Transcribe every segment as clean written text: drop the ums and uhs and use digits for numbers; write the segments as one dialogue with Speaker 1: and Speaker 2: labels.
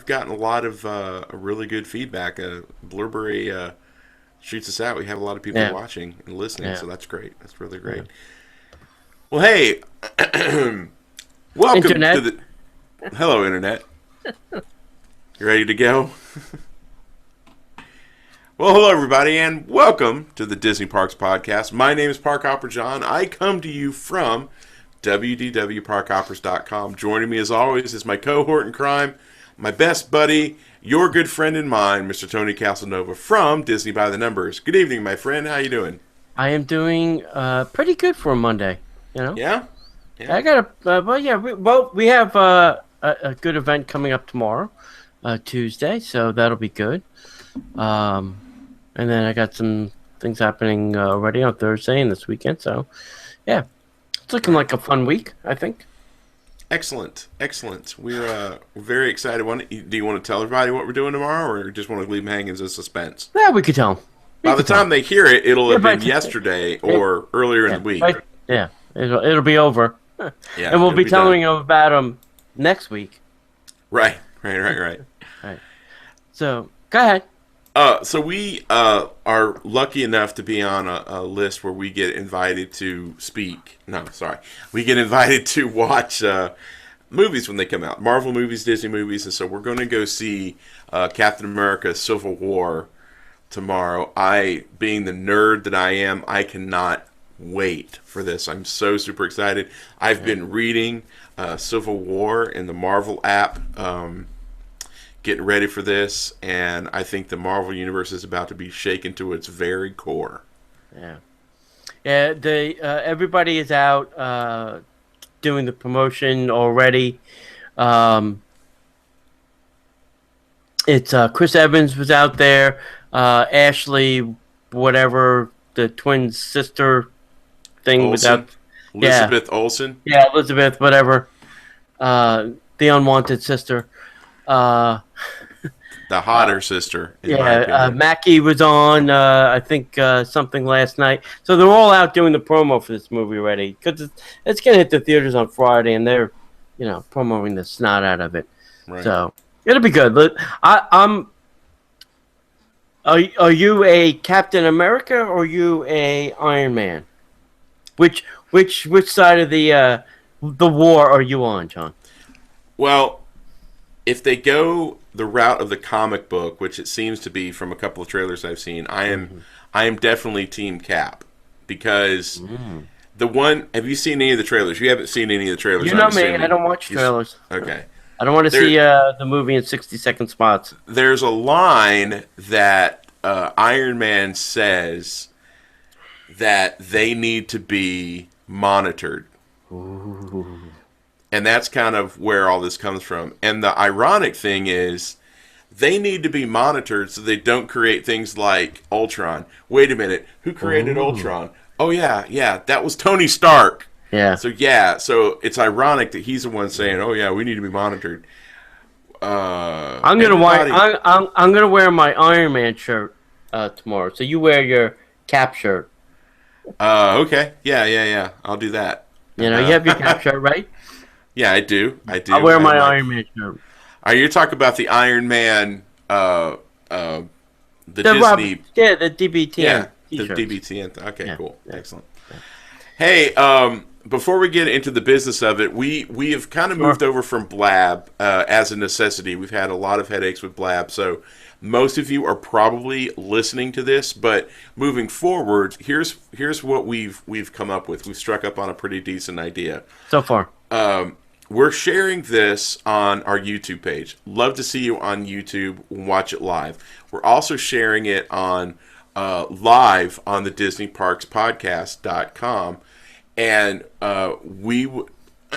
Speaker 1: gotten a lot of really good feedback. Blurberry shoots us out. We have a lot of people
Speaker 2: Yeah,
Speaker 1: watching and listening,
Speaker 2: yeah,
Speaker 1: so that's great. That's really
Speaker 2: yeah.
Speaker 1: great. Well, hey, welcome to
Speaker 2: Internet.
Speaker 1: the. Hello, Internet. You ready to go? Well, hello, everybody, and welcome to the Disney Parks Podcast. My name is Park Hopper John. I come to you from wdwparkhoppers.com. Joining me, as always, is my cohort in crime, my best buddy, your good friend and mine, Mr. Tony Casanova from Disney by the Numbers. Good evening, my friend. How you doing?
Speaker 2: I am doing pretty good for a Monday. You know,
Speaker 1: Yeah? Yeah?
Speaker 2: I got well, yeah. We have a good event coming up tomorrow, Tuesday, so that'll be good. And then I got some things happening already on Thursday and this weekend. So, yeah, it's looking
Speaker 1: Right.
Speaker 2: like a fun week, I think.
Speaker 1: Excellent. Excellent. We're very excited. Do you want to tell everybody what we're doing tomorrow, or just want to leave them hanging as a suspense?
Speaker 2: Yeah, we could tell 'em. We
Speaker 1: By the
Speaker 2: could tell
Speaker 1: time
Speaker 2: 'em.
Speaker 1: they hear it, it'll
Speaker 2: Yeah,
Speaker 1: have been
Speaker 2: but
Speaker 1: yesterday or earlier in
Speaker 2: yeah,
Speaker 1: the week.
Speaker 2: right, yeah, it'll be over,
Speaker 1: Yeah,
Speaker 2: and we'll
Speaker 1: it'll
Speaker 2: be
Speaker 1: be done.
Speaker 2: telling them about them next week.
Speaker 1: Right.
Speaker 2: Right. So go ahead.
Speaker 1: So we are lucky enough to be on a list where we get invited to speak. No, sorry, we get invited to watch movies when they come out, Marvel movies, Disney movies, and so we're going to go see Captain America: Civil War tomorrow. I, being the nerd that I am, I cannot wait for this. I'm so super excited. I've been reading Civil War in the Marvel app. Getting ready for this, and I think the Marvel universe is about to be shaken to its very core.
Speaker 2: Yeah, yeah. Everybody is out doing the promotion already. Um, it's Chris Evans was out there. Ashley, whatever the twin sister thing was
Speaker 1: Olsen,
Speaker 2: out.
Speaker 1: Elizabeth Olsen,
Speaker 2: Yeah, Elizabeth, whatever. The unwanted sister. Uh,
Speaker 1: the hotter sister, in my
Speaker 2: Yeah,
Speaker 1: opinion.
Speaker 2: Mackie was on, I think, something last night. So they're all out doing the promo for this movie already. Because it's going to hit the theaters on Friday, and they're, promoting the snot out of it.
Speaker 1: Right.
Speaker 2: So it'll be good. I'm. Are you a Captain America or are you a Iron Man? Which side of the war are you on, John?
Speaker 1: Well, if they go the route of the comic book, which it seems to be from a couple of trailers I've seen, I am definitely Team Cap because the one. Have you seen any of the trailers? You haven't seen any of the trailers.
Speaker 2: You
Speaker 1: I'm
Speaker 2: know me.
Speaker 1: assuming.
Speaker 2: I don't watch
Speaker 1: You s-
Speaker 2: trailers.
Speaker 1: Okay.
Speaker 2: I don't want to
Speaker 1: There,
Speaker 2: see the movie in 60-second spots.
Speaker 1: there's a line that Iron Man says that they need to be monitored. And that's kind of where all this comes from. And the ironic thing is, they need to be monitored so they don't create things like Ultron. Wait a minute, who created Ultron? Oh yeah, that was Tony Stark.
Speaker 2: Yeah.
Speaker 1: So it's ironic that he's the one saying, "Oh yeah, we need to be monitored."
Speaker 2: I'm gonna wear
Speaker 1: Everybody-
Speaker 2: I'm gonna wear my Iron Man shirt tomorrow. So you wear your Cap shirt.
Speaker 1: Okay, yeah. I'll do that.
Speaker 2: You know, you have your Cap shirt, right?
Speaker 1: Yeah, I do.
Speaker 2: I'll wear
Speaker 1: I
Speaker 2: my
Speaker 1: have
Speaker 2: Iron Man shirt.
Speaker 1: Are you talking about the Iron Man? The
Speaker 2: The
Speaker 1: Disney.
Speaker 2: the DBTN
Speaker 1: Yeah, the
Speaker 2: t-shirts.
Speaker 1: DBTN. Okay,
Speaker 2: Yeah,
Speaker 1: cool,
Speaker 2: yeah.
Speaker 1: excellent. Hey, before we get into the business of it, we have kind of moved over from Blab as a necessity. We've had a lot of headaches with Blab, so most of you are probably listening to this. But moving forward, here's what we've come up with. We've struck up on a pretty decent idea.
Speaker 2: So far.
Speaker 1: We're sharing this on our YouTube page. Love to see you on YouTube. Watch it live. We're also sharing it on live on the DisneyParksPodcast.com. And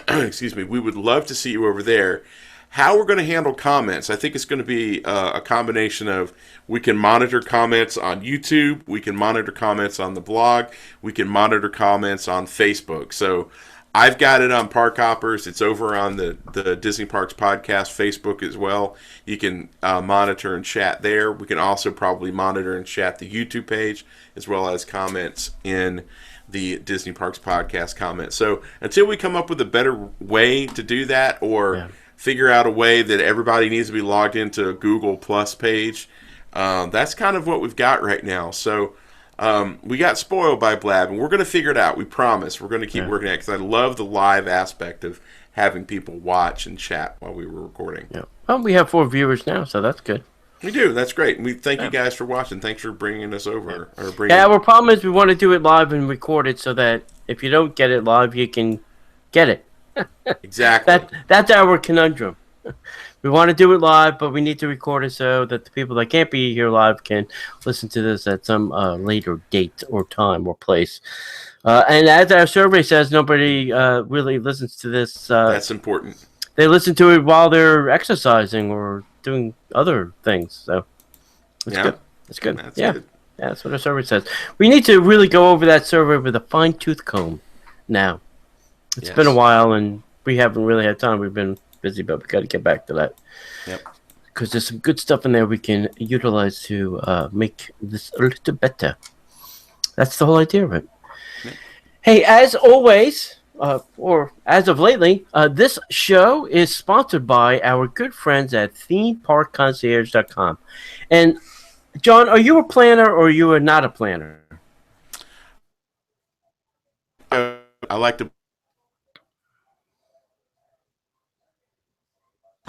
Speaker 1: excuse me, we would love to see you over there. How we're going to handle comments, I think it's going to be a combination of we can monitor comments on YouTube, we can monitor comments on the blog, we can monitor comments on Facebook. So I've got it on Park Hoppers. It's over on the Disney Parks Podcast Facebook as well. You can monitor and chat there. We can also probably monitor and chat the YouTube page as well as comments in the Disney Parks Podcast comments. So until we come up with a better way to do that or figure out a way that everybody needs to be logged into a Google Plus page. That's kind of what we've got right now. So we got spoiled by Blab, and we're going to figure it out. We promise. We're going to keep working at it because I love the live aspect of having people watch and chat while we were recording.
Speaker 2: Yeah. Well, we have 4 viewers now, so that's good.
Speaker 1: We do. That's great. And we thank you guys for watching. Thanks for bringing us over.
Speaker 2: Our problem is we want to do it live and record it so that if you don't get it live, you can get it.
Speaker 1: Exactly.
Speaker 2: That's our conundrum. We want to do it live, but we need to record it so that the people that can't be here live can listen to this at some later date or time or place. And as our survey says, nobody really listens to this.
Speaker 1: That's important.
Speaker 2: They listen to it while they're exercising or doing other things. So it's good. It's good.
Speaker 1: That's
Speaker 2: good. Yeah, that's what our survey says. We need to really go over that survey with a fine-tooth comb now. It's been a while, and we haven't really had time. We've been busy, but we got to get back to that.
Speaker 1: Yep.
Speaker 2: Because there's some good stuff in there we can utilize to make this a little better. That's the whole idea of it. Yep. Hey, as always, or as of lately, this show is sponsored by our good friends at ThemeParkConcierge.com. And, John, are you a planner or you are not a planner?
Speaker 1: I like to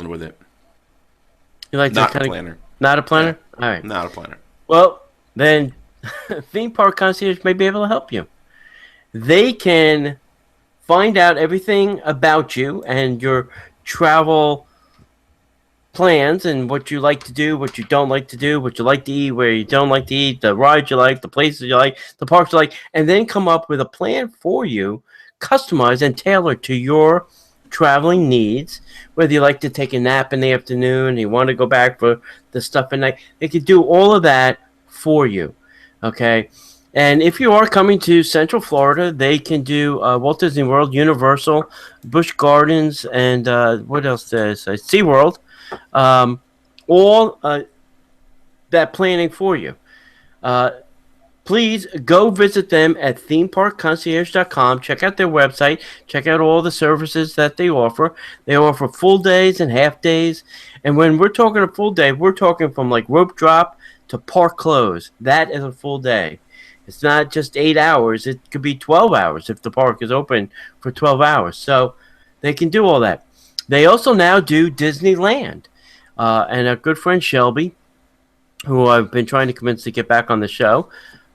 Speaker 1: with it.
Speaker 2: You like
Speaker 1: not
Speaker 2: to
Speaker 1: a planner.
Speaker 2: Not a planner?
Speaker 1: Yeah.
Speaker 2: All right.
Speaker 1: Not a planner.
Speaker 2: Well, then Theme Park Concierge may be able to help you. They can find out everything about you and your travel plans and what you like to do, what you don't like to do, what you like to eat, where you don't like to eat, the rides you like, the places you like, the parks you like, and then come up with a plan for you, customized and tailored to your traveling needs, whether you like to take a nap in the afternoon, you want to go back for the stuff at night. They can do all of that for you, okay? And if you are coming to Central Florida, they can do Walt Disney World, Universal, Busch Gardens, and what else did I say? SeaWorld. All that planning for you. Please go visit them at themeparkconcierge.com. Check out their website. Check out all the services that they offer. They offer full days and half days. And when we're talking a full day, we're talking from like rope drop to park close. That is a full day. It's not just 8 hours. It could be 12 hours if the park is open for 12 hours. So they can do all that. They also now do Disneyland. And our good friend Shelby, who I've been trying to convince to get back on the show,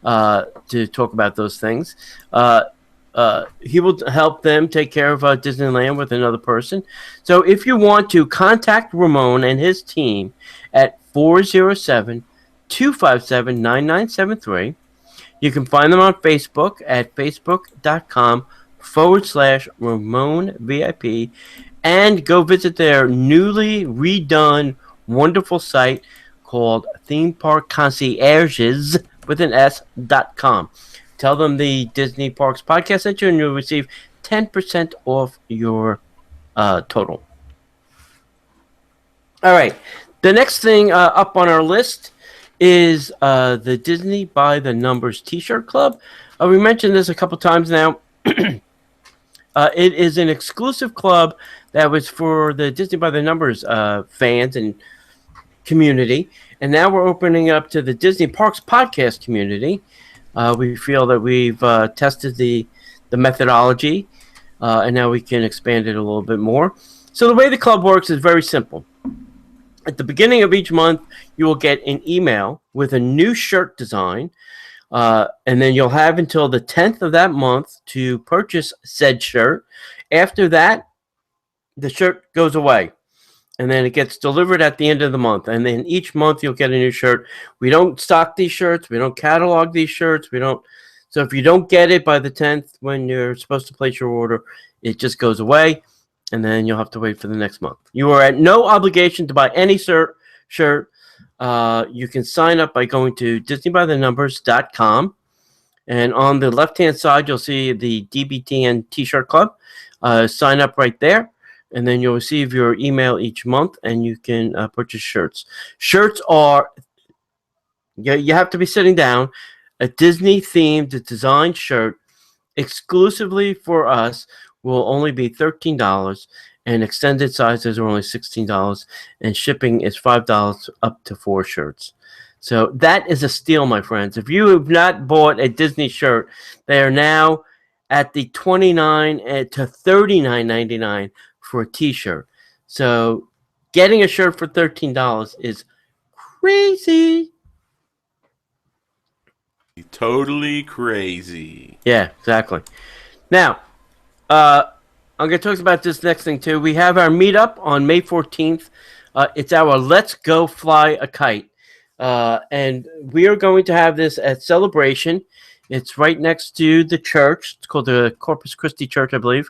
Speaker 2: to talk about those things. He will help them take care of Disneyland with another person. So if you want to contact Ramon and his team at 407-257-9973, you can find them on Facebook at facebook.com/RamonVIP and go visit their newly redone wonderful site called Theme Park Concierges with an S.com. Tell them the Disney Parks podcast sent you, and you'll receive 10% off your total. All right. The next thing up on our list is the Disney by the Numbers T-shirt club. We mentioned this a couple times now. It is an exclusive club that was for the Disney by the Numbers fans and community. And now we're opening up to the Disney Parks podcast community. We feel that we've tested the methodology, and now we can expand it a little bit more. So the way the club works is very simple. At the beginning of each month, you will get an email with a new shirt design, and then you'll have until the 10th of that month to purchase said shirt. After that, the shirt goes away, and then it gets delivered at the end of the month. And then each month you'll get a new shirt. We don't stock these shirts. We don't catalog these shirts. So if you don't get it by the 10th when you're supposed to place your order, it just goes away, and then you'll have to wait for the next month. You are at no obligation to buy any shirt. You can sign up by going to DisneyByTheNumbers.com. And on the left-hand side, you'll see the DBTN T-shirt club. Sign up right there. And then you'll receive your email each month, and you can purchase shirts. Shirts are, you have to be sitting down, a Disney-themed design shirt exclusively for us will only be $13, and extended sizes are only $16, and shipping is $5 up to 4 shirts. So that is a steal, my friends. If you have not bought a Disney shirt, they are now at the $29 to $39.99 for a T-shirt. So getting a shirt for $13 is crazy.
Speaker 1: Totally crazy.
Speaker 2: Yeah, exactly. Now, I'm going to talk about this next thing too. We have our meetup on May 14th. It's our Let's Go Fly a Kite. And we are going to have this at Celebration. It's right next to the church. It's called the Corpus Christi Church, I believe.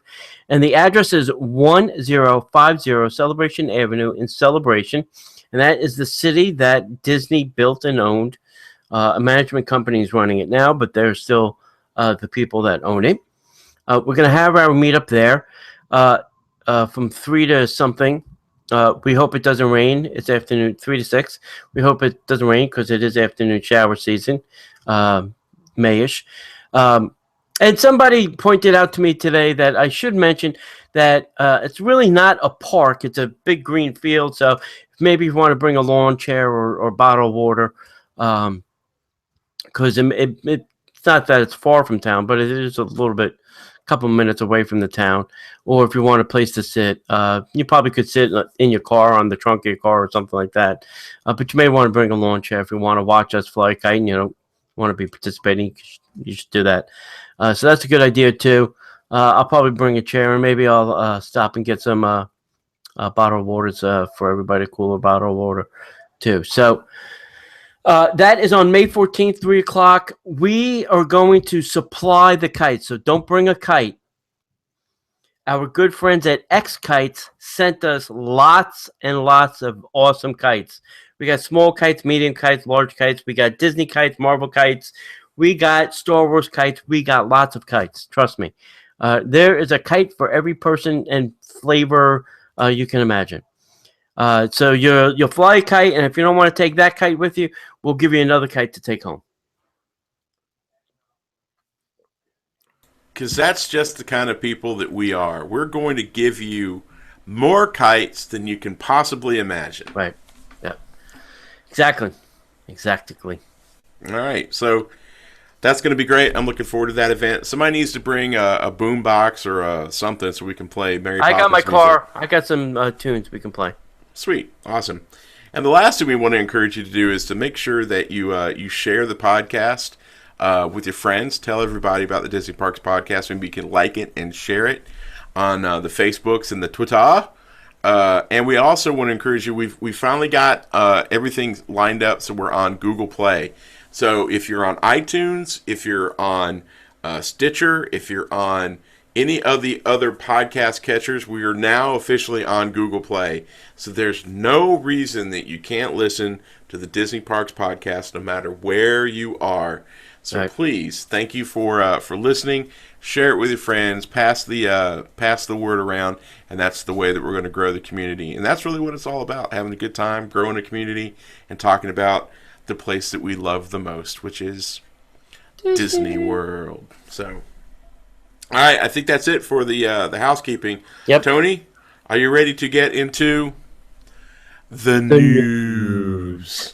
Speaker 2: And the address is 1050 Celebration Avenue in Celebration. And that is the city that Disney built and owned. A management company is running it now, but they're still the people that own it. We're going to have our meetup there from 3 to something. We hope it doesn't rain. It's afternoon, 3 to 6. We hope it doesn't rain because it is afternoon shower season, Mayish. And somebody pointed out to me today that I should mention that it's really not a park. It's a big green field. So maybe you want to bring a lawn chair or bottle of water, because it's not that it's far from town, but it is a little bit, couple minutes away from the town. Or if you want a place to sit, you probably could sit in your car, on the trunk of your car or something like that. But you may want to bring a lawn chair if you want to watch us fly a kite and you don't want to be participating. You should do that. So that's a good idea too. I'll probably bring a chair, and maybe I'll stop and get some bottled waters for everybody, a cooler bottle of water too. So that is on May 14th, 3 o'clock. We are going to supply the kites, so don't bring a kite. Our good friends at X Kites sent us lots and lots of awesome kites. We got small kites, medium kites, large kites. We got Disney kites, Marvel kites. We got Star Wars kites. We got lots of kites. Trust me. There is a kite for every person and flavor you can imagine. So you'll fly a kite, and if you don't want to take that kite with you, we'll give you another kite to take home.
Speaker 1: Because that's just the kind of people that we are. We're going to give you more kites than you can possibly imagine.
Speaker 2: Right. Yeah. Exactly.
Speaker 1: All right. So that's going to be great. I'm looking forward to that event. Somebody needs to bring a boom box or something so we can play Mary Poppins.
Speaker 2: I got my car.
Speaker 1: Music.
Speaker 2: I got some tunes we can play.
Speaker 1: Sweet. Awesome. And the last thing we want to encourage you to do is to make sure that you share the podcast with your friends. Tell everybody about the Disney Parks Podcast. Maybe you can like it and share it on the Facebooks and the Twitter. And we also want to encourage you. We finally got everything lined up, so we're on Google Play. So if you're on iTunes, if you're on Stitcher, if you're on any of the other podcast catchers, we are now officially on Google Play. So there's no reason that you can't listen to the Disney Parks Podcast no matter where you are. So
Speaker 2: right.
Speaker 1: Please, thank you for listening. Share it with your friends. Pass the word around, and that's the way that we're going to grow the community. And that's really what it's all about: having a good time, growing a community, and talking about the place that we love the most, which is Disney World. So, all right, I think that's it for the housekeeping.
Speaker 2: Yep.
Speaker 1: Tony, are you ready to get into the news?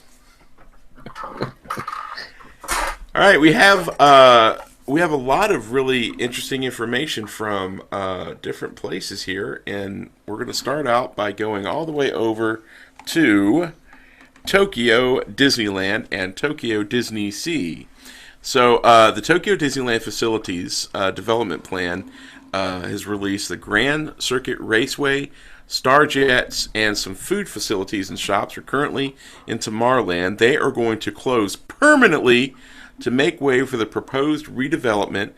Speaker 1: All right, we have a lot of really interesting information from different places here, and we're going to start out by going all the way over to Tokyo Disneyland and Tokyo Disney Sea. So the Tokyo Disneyland Facilities Development Plan has released the Grand Circuit Raceway, Starjets, and some food facilities and shops are currently in Tomorrowland. They are going to close permanently to make way for the proposed redevelopment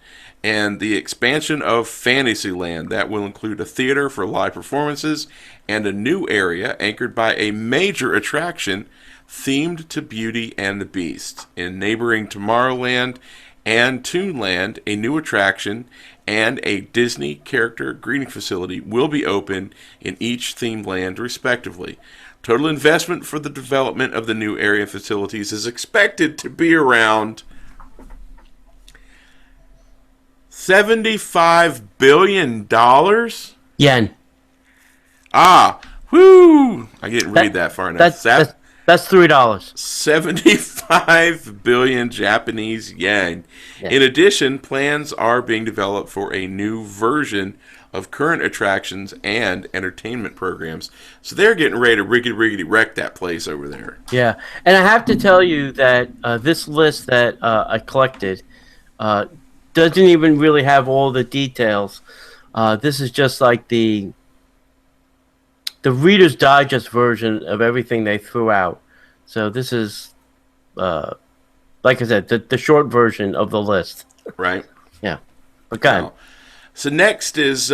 Speaker 1: and the expansion of Fantasyland. That will include a theater for live performances and a new area anchored by a major attraction themed to Beauty and the Beast. In neighboring Tomorrowland and Toonland, a new attraction and a Disney character greeting facility will be open in each themed land respectively. Total investment for the development of the new area facilities is expected to be around $75 billion?
Speaker 2: Yen.
Speaker 1: Ah, whoo! I didn't read that far enough.
Speaker 2: That's $3.
Speaker 1: 75 billion Japanese yen.
Speaker 2: Yeah.
Speaker 1: In addition, plans are being developed for a new version of current attractions and entertainment programs. So they're getting ready to riggedy wreck that place over there.
Speaker 2: Yeah, and I have to tell you that this list that I collected doesn't even really have all the details. This is just like the Reader's Digest version of everything they threw out. So this is, like I said, the short version of the list.
Speaker 1: Right?
Speaker 2: Yeah. Okay.
Speaker 1: Wow. So next is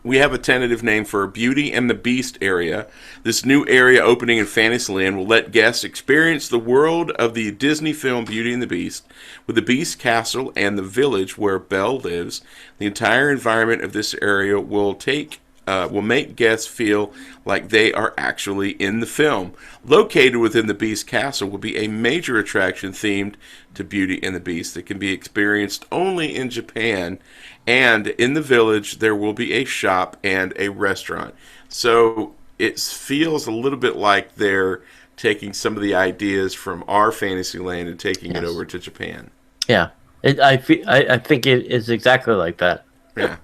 Speaker 1: we have a tentative name for Beauty and the Beast area. This new area opening in Fantasyland will let guests experience the world of the Disney film Beauty and the Beast, with the Beast Castle and the village where Belle lives. The entire environment of this area will make guests feel like they are actually in the film. Located within the Beast Castle will be a major attraction themed to Beauty and the Beast that can be experienced only in Japan. And in the village, there will be a shop and a restaurant. So it feels a little bit like they're taking some of the ideas from our Fantasyland and taking it over to Japan.
Speaker 2: Yeah, I think it is exactly like that.
Speaker 1: Yeah.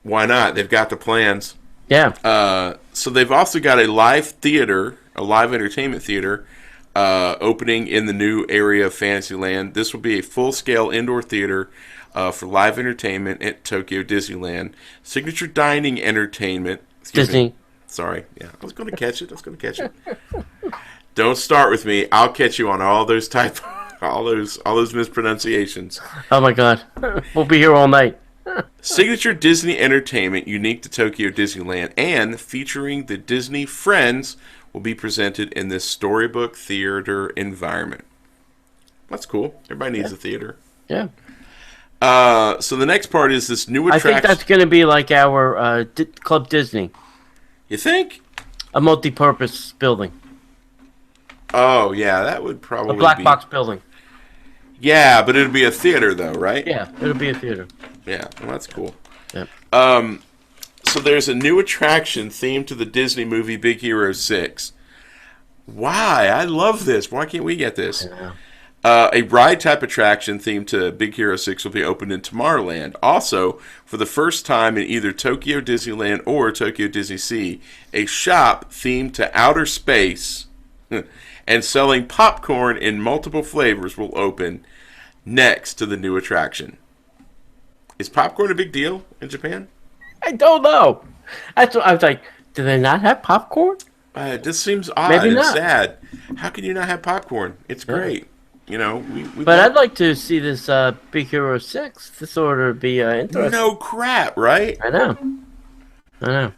Speaker 1: Why not? They've got the plans.
Speaker 2: Yeah.
Speaker 1: So they've also got a live theater, a live entertainment theater, opening in the new area of Fantasyland. This will be a full-scale indoor theater for live entertainment at Tokyo Disneyland. Signature dining entertainment.
Speaker 2: Disney.
Speaker 1: Sorry. Yeah, I was going to catch it. Don't start with me. I'll catch you on all those all those mispronunciations.
Speaker 2: Oh my God, we'll be here all night.
Speaker 1: Signature Disney entertainment unique to Tokyo Disneyland and featuring the Disney Friends will be presented in this storybook theater environment. That's cool. Everybody needs a theater.
Speaker 2: Yeah.
Speaker 1: So the next part is this new attraction.
Speaker 2: I think that's going to be like our Club Disney.
Speaker 1: You think?
Speaker 2: A multi-purpose building.
Speaker 1: Oh, yeah, that would probably
Speaker 2: be... A black box building.
Speaker 1: Yeah, but it would be a theater, though, right?
Speaker 2: Yeah, it'll be a theater.
Speaker 1: Yeah, well, that's cool.
Speaker 2: Yeah.
Speaker 1: So there's a new attraction themed to the Disney movie Big Hero 6. Why? I love this. Why can't we get this? A ride-type attraction themed to Big Hero 6 will be opened in Tomorrowland. Also, for the first time in either Tokyo Disneyland or Tokyo Disney Sea, a shop themed to outer space and selling popcorn in multiple flavors will open next to the new attraction. Is popcorn a big deal in Japan?
Speaker 2: I don't know. That's what I was like. Do they not have popcorn?
Speaker 1: This seems odd
Speaker 2: Maybe
Speaker 1: and
Speaker 2: not.
Speaker 1: sad. How can you not have popcorn? It's great. You know,
Speaker 2: but I'd like to see this Big Hero 6. This order would be interesting.
Speaker 1: No crap, right?
Speaker 2: I know.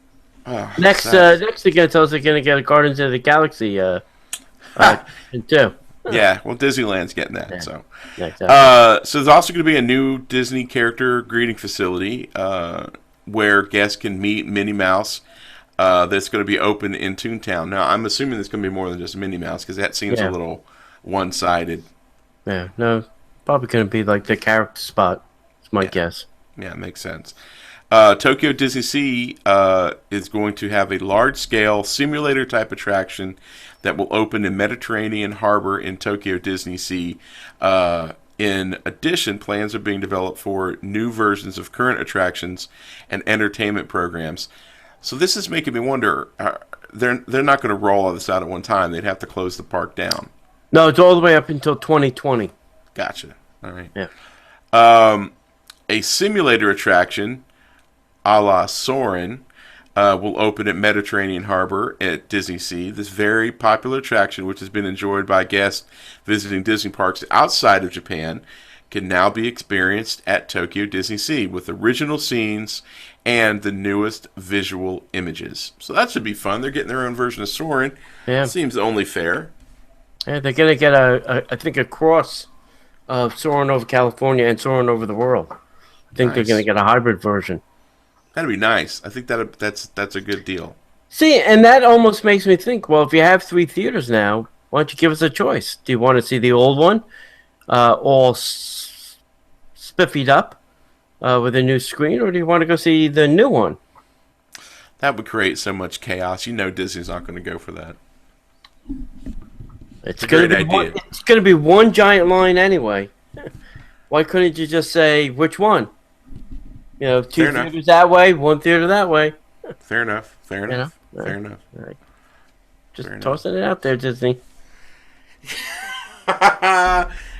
Speaker 1: Oh,
Speaker 2: next, they're going to tell us they're going to get a Guardians of the Galaxy too.
Speaker 1: Yeah, well, Disneyland's getting that.
Speaker 2: Yeah.
Speaker 1: So,
Speaker 2: Yeah, exactly.
Speaker 1: So there's also going to be a new Disney character greeting facility where guests can meet Minnie Mouse. That's going to be open in Toontown. Now, I'm assuming it's going to be more than just Minnie Mouse because that seems a little one-sided.
Speaker 2: Yeah, no, probably going to be like the character spot. Is my guess.
Speaker 1: Yeah, it makes sense. Tokyo Disney Sea is going to have a large-scale simulator-type attraction that will open in Mediterranean Harbor in Tokyo Disney Sea. In addition, plans are being developed for new versions of current attractions and entertainment programs. So this is making me wonder, they're not going to roll all this out at one time. They'd have to close the park down.
Speaker 2: No, it's all the way up until 2020.
Speaker 1: Gotcha. All right.
Speaker 2: Yeah.
Speaker 1: A simulator attraction, a la Soarin', will open at Mediterranean Harbor at Disney Sea. This very popular attraction, which has been enjoyed by guests visiting Disney parks outside of Japan, can now be experienced at Tokyo Disney Sea with original scenes and the newest visual images. So that should be fun. They're getting their own version of Soarin'.
Speaker 2: Yeah.
Speaker 1: Seems only fair.
Speaker 2: Yeah, they're going to get I think a cross of Soarin' over California and Soarin' over the world. I think they're going to get a hybrid version.
Speaker 1: That'd be nice. I think that's a good deal.
Speaker 2: See, and that almost makes me think, well, if you have 3 theaters now, why don't you give us a choice? Do you want to see the old one, all spiffied up with a new screen, or do you want to go see the new one?
Speaker 1: That would create so much chaos. You know Disney's not going to go for that.
Speaker 2: It's
Speaker 1: a
Speaker 2: going
Speaker 1: great
Speaker 2: to be
Speaker 1: idea.
Speaker 2: it's going to be one giant line anyway. Why couldn't you just say which one? You know, two
Speaker 1: Fair enough.
Speaker 2: theaters that way, one theater that way.
Speaker 1: Fair enough. Fair
Speaker 2: You know?
Speaker 1: enough. Fair enough.
Speaker 2: Just
Speaker 1: Fair enough.
Speaker 2: tossing it out there, Disney.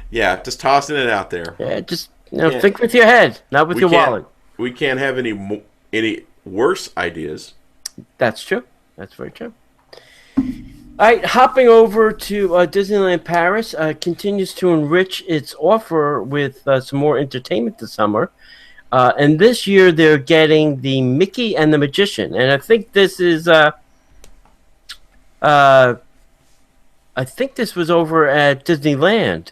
Speaker 1: Yeah, just tossing it out there.
Speaker 2: Yeah, just
Speaker 1: Yeah.
Speaker 2: think with your head, not with
Speaker 1: We
Speaker 2: your
Speaker 1: can't-
Speaker 2: wallet.
Speaker 1: We can't have any worse ideas.
Speaker 2: That's true. That's very true. All right, hopping over to Disneyland Paris continues to enrich its offer with some more entertainment this summer. And this year they're getting the Mickey and the Magician, and I think this is I think this was over at Disneyland.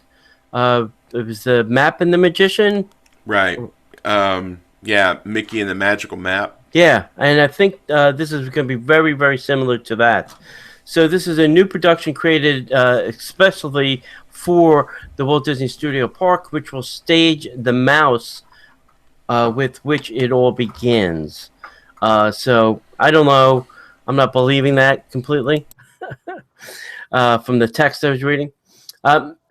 Speaker 2: It was the Map and the Magician.
Speaker 1: Right. Yeah, Mickey and the Magical Map.
Speaker 2: Yeah, and I think this is going to be very, very similar to that. So this is a new production created especially for the Walt Disney Studio Park, which will stage the mouse with which it all begins. So I don't know. I'm not believing that completely from the text I was reading.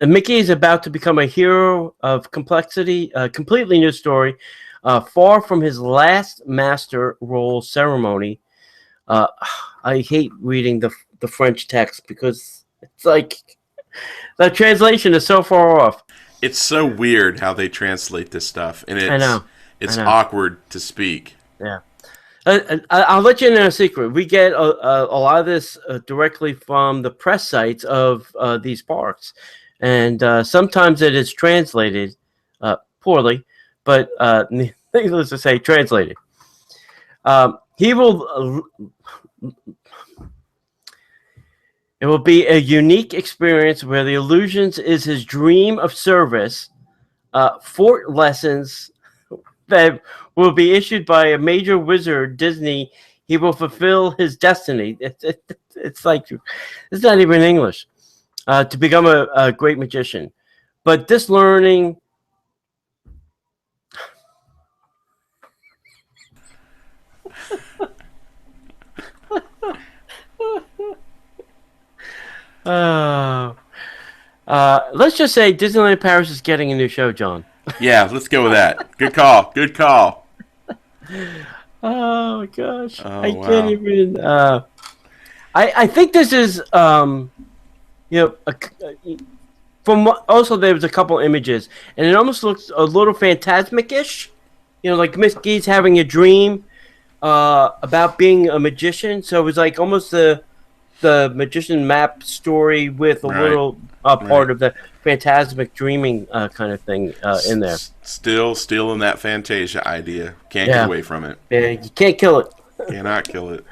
Speaker 2: Mickey is about to become a hero of complexity, a completely new story, far from his last master role ceremony. I hate reading the French text because it's like the translation is so far off.
Speaker 1: It's so weird how they translate this stuff, and
Speaker 2: I know.
Speaker 1: It's awkward to speak.
Speaker 2: Yeah. I'll let you in on a secret. We get a lot of this directly from the press sites of these parks. And sometimes it is translated poorly, but needless to say, translated. He will... It will be a unique experience where the illusions is his dream of service, fort lessons that will be issued by a major wizard, Disney. He will fulfill his destiny. It's like, it's not even English, to become a great magician. But this learning... let's just say Disneyland Paris is getting a new show, John.
Speaker 1: Yeah, let's go with that. Good call. Good call.
Speaker 2: Oh gosh,
Speaker 1: Oh,
Speaker 2: I
Speaker 1: wow.
Speaker 2: can't even. I think this is from also there was a couple images, and it almost looks a little phantasmic-ish. Like Mickey's having a dream about being a magician. So it was like almost the magician map story with a
Speaker 1: Right.
Speaker 2: little part of the phantasmic dreaming kind of thing in there.
Speaker 1: Still stealing that Fantasia idea. Can't
Speaker 2: Yeah.
Speaker 1: get away from it.
Speaker 2: Yeah, you can't kill it.
Speaker 1: Cannot kill it.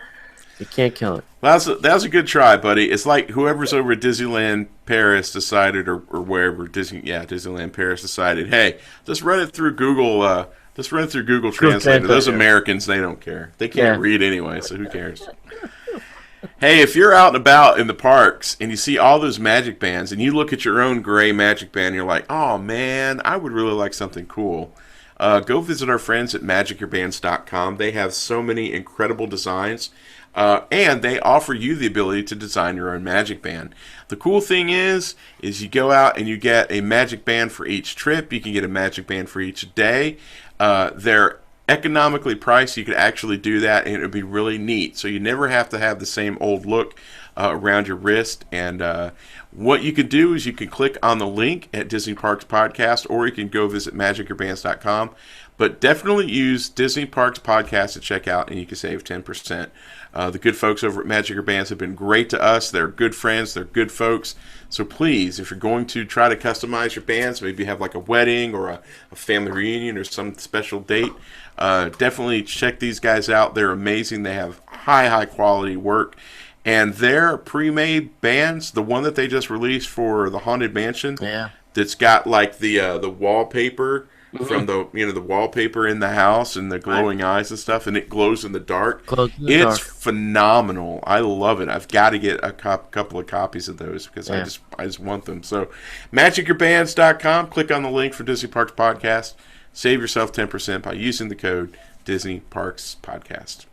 Speaker 2: You can't kill it.
Speaker 1: Well, that was a good try, buddy. It's like whoever's over at Disneyland Paris decided, or wherever Disneyland Paris decided, hey, just run it through Google. Just run it through Google Translator. Those
Speaker 2: Translator.
Speaker 1: Americans, they don't care. They can't
Speaker 2: Yeah.
Speaker 1: read anyway, so who cares? Hey, if you're out and about in the parks and you see all those magic bands and you look at your own gray magic band and you're like, oh man, I would really like something cool. Go visit our friends at magicyourbands.com. They have so many incredible designs, and they offer you the ability to design your own magic band. The cool thing is you go out and you get a magic band for each trip. You can get a magic band for each day. They're economically priced. You could actually do that, and it would be really neat. So you never have to have the same old look around your wrist. And what you could do is you can click on the link at Disney Parks Podcast, or you can go visit magicyourbands.com. But definitely use Disney Parks Podcast to check out, and you can save 10%. The good folks over at Magic Your Bands have been great to us. They're good friends. They're good folks. So please, if you're going to try to customize your bands, maybe you have like a wedding or a family reunion or some special date, definitely check these guys out. They're amazing. They have high quality work. And their pre-made bands, the one that they just released for the Haunted Mansion,
Speaker 2: Yeah.
Speaker 1: that's got like the wallpaper from the wallpaper in the house and the glowing eyes and stuff, and it glows in the dark.
Speaker 2: Glows in the
Speaker 1: It's
Speaker 2: dark.
Speaker 1: phenomenal. I love it. I've got to get a couple of copies of those because
Speaker 2: Yeah.
Speaker 1: I just want them. So magicyourbands.com, click on the link for Disney Parks Podcast. Save yourself 10% by using the code Disney Parks Podcast.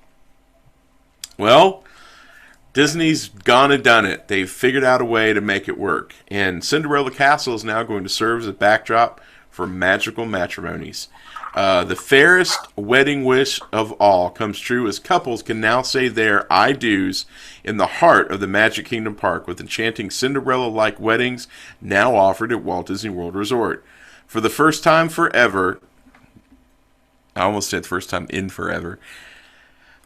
Speaker 1: Well, Disney's gone and done it. They've figured out a way to make it work. And Cinderella Castle is now going to serve as a backdrop for magical matrimonies. The fairest wedding wish of all comes true as couples can now say their I do's in the heart of the Magic Kingdom Park with enchanting Cinderella-like weddings now offered at Walt Disney World Resort. For the first time forever, I almost said first time in forever.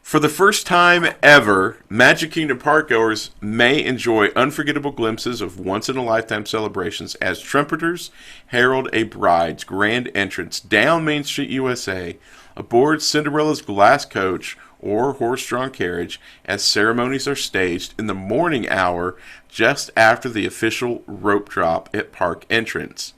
Speaker 1: For the first time ever, Magic Kingdom Park goers may enjoy unforgettable glimpses of once-in-a-lifetime celebrations as trumpeters herald a bride's grand entrance down Main Street, USA, aboard Cinderella's glass coach or horse-drawn carriage as ceremonies are staged in the morning hour just after the official rope drop at park entrance.